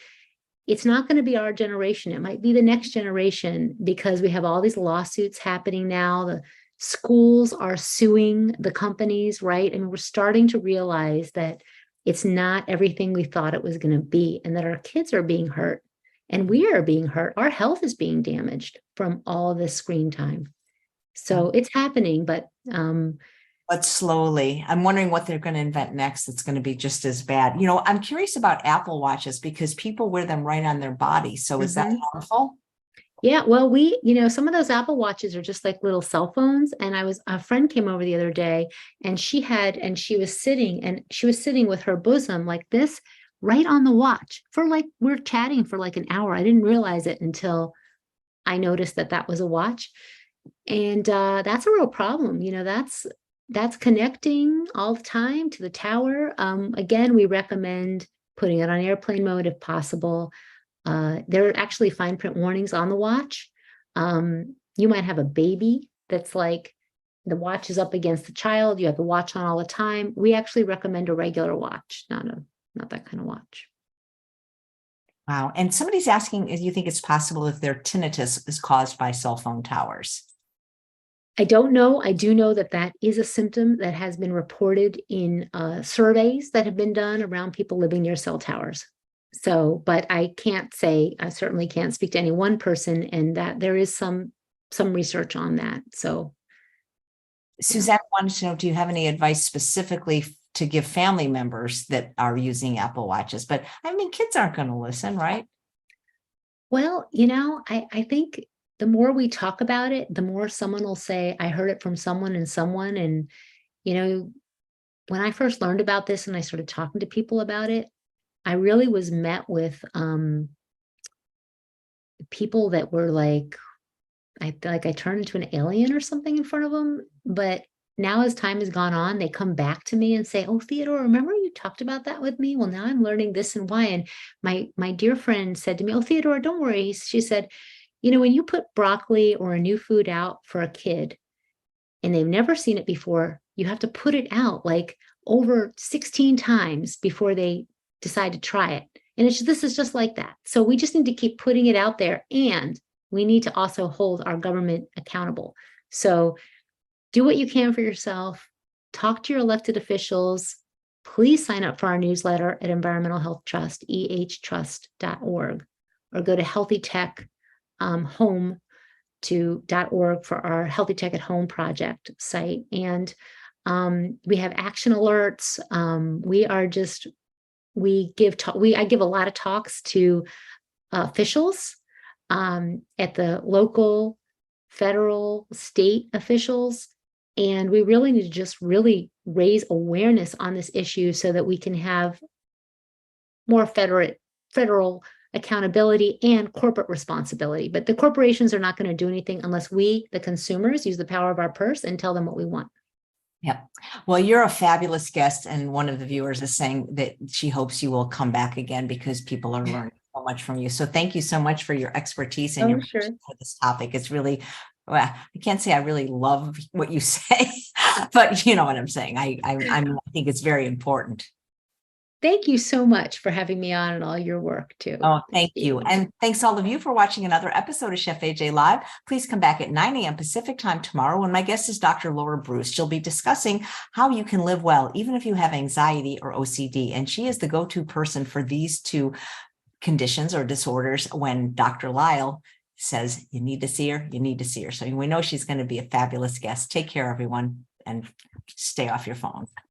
it's not going to be our generation. It might be the next generation because we have all these lawsuits happening now. The schools are suing the companies, right? And we're starting to realize that it's not everything we thought it was going to be and that our kids are being hurt. And we are being hurt. Our health is being damaged from all this screen time. So it's happening, but slowly. I'm wondering what they're going to invent next that's going to be just as bad. I'm curious about Apple Watches because people wear them right on their body. So is that harmful? Yeah, well, some of those Apple Watches are just like little cell phones. And a friend came over the other day and she was sitting with her bosom like this, right on the watch for like, we're chatting for like an hour. I didn't realize it until I noticed that was a watch. And that's a real problem. That's connecting all the time to the tower. Again, we recommend putting it on airplane mode if possible. There are actually fine print warnings on the watch. You might have a baby that's like the watch is up against the child. You have the watch on all the time. We actually recommend a regular watch, not that kind of watch. Wow. And somebody's asking if you think it's possible if their tinnitus is caused by cell phone towers. I don't know. I do know that is a symptom that has been reported in surveys that have been done around people living near cell towers. So, but I certainly can't speak to any one person, and that there is some research on that. So Suzanne wanted to know, do you have any advice specifically to give family members that are using Apple Watches? But I mean, kids aren't going to listen, right? Well, I think the more we talk about it, the more someone will say, I heard it from someone and someone. And, when I first learned about this and I started talking to people about it, I really was met with people that were like, I feel like I turned into an alien or something in front of them. But now as time has gone on, they come back to me and say, oh, Theodora, remember you talked about that with me? Well, now I'm learning this and why. And my dear friend said to me, oh, Theodora, don't worry. She said, when you put broccoli or a new food out for a kid and they've never seen it before, you have to put it out like over 16 times before they decide to try it. And this is just like that. So we just need to keep putting it out there, and we need to also hold our government accountable. So do what you can for yourself. Talk to your elected officials. Please sign up for our newsletter at Environmental Health Trust, ehtrust.org, or go to Healthy Tech Home .org for our Healthy Tech at Home project site. And we have action alerts. I give a lot of talks to officials at the local, federal, state officials. And we really need to just really raise awareness on this issue so that we can have more federal accountability and corporate responsibility. But the corporations are not going to do anything unless we, the consumers, use the power of our purse and tell them what we want. Yep. Well, you're a fabulous guest. And one of the viewers is saying that she hopes you will come back again because people are learning so much from you. So thank you so much for your expertise and your sure. for this topic. It's really, well, I can't say I really love what you say, but you know what I'm saying. I think it's very important. Thank you so much for having me on and all your work too. Oh, thank you. And thanks all of you for watching another episode of Chef AJ Live. Please come back at 9 a.m. Pacific time tomorrow when my guest is Dr. Laura Bruce. She'll be discussing how you can live well, even if you have anxiety or OCD. And she is the go-to person for these two conditions or disorders when Dr. Lyle says, you need to see her, you need to see her. So we know she's going to be a fabulous guest. Take care, everyone, and stay off your phone.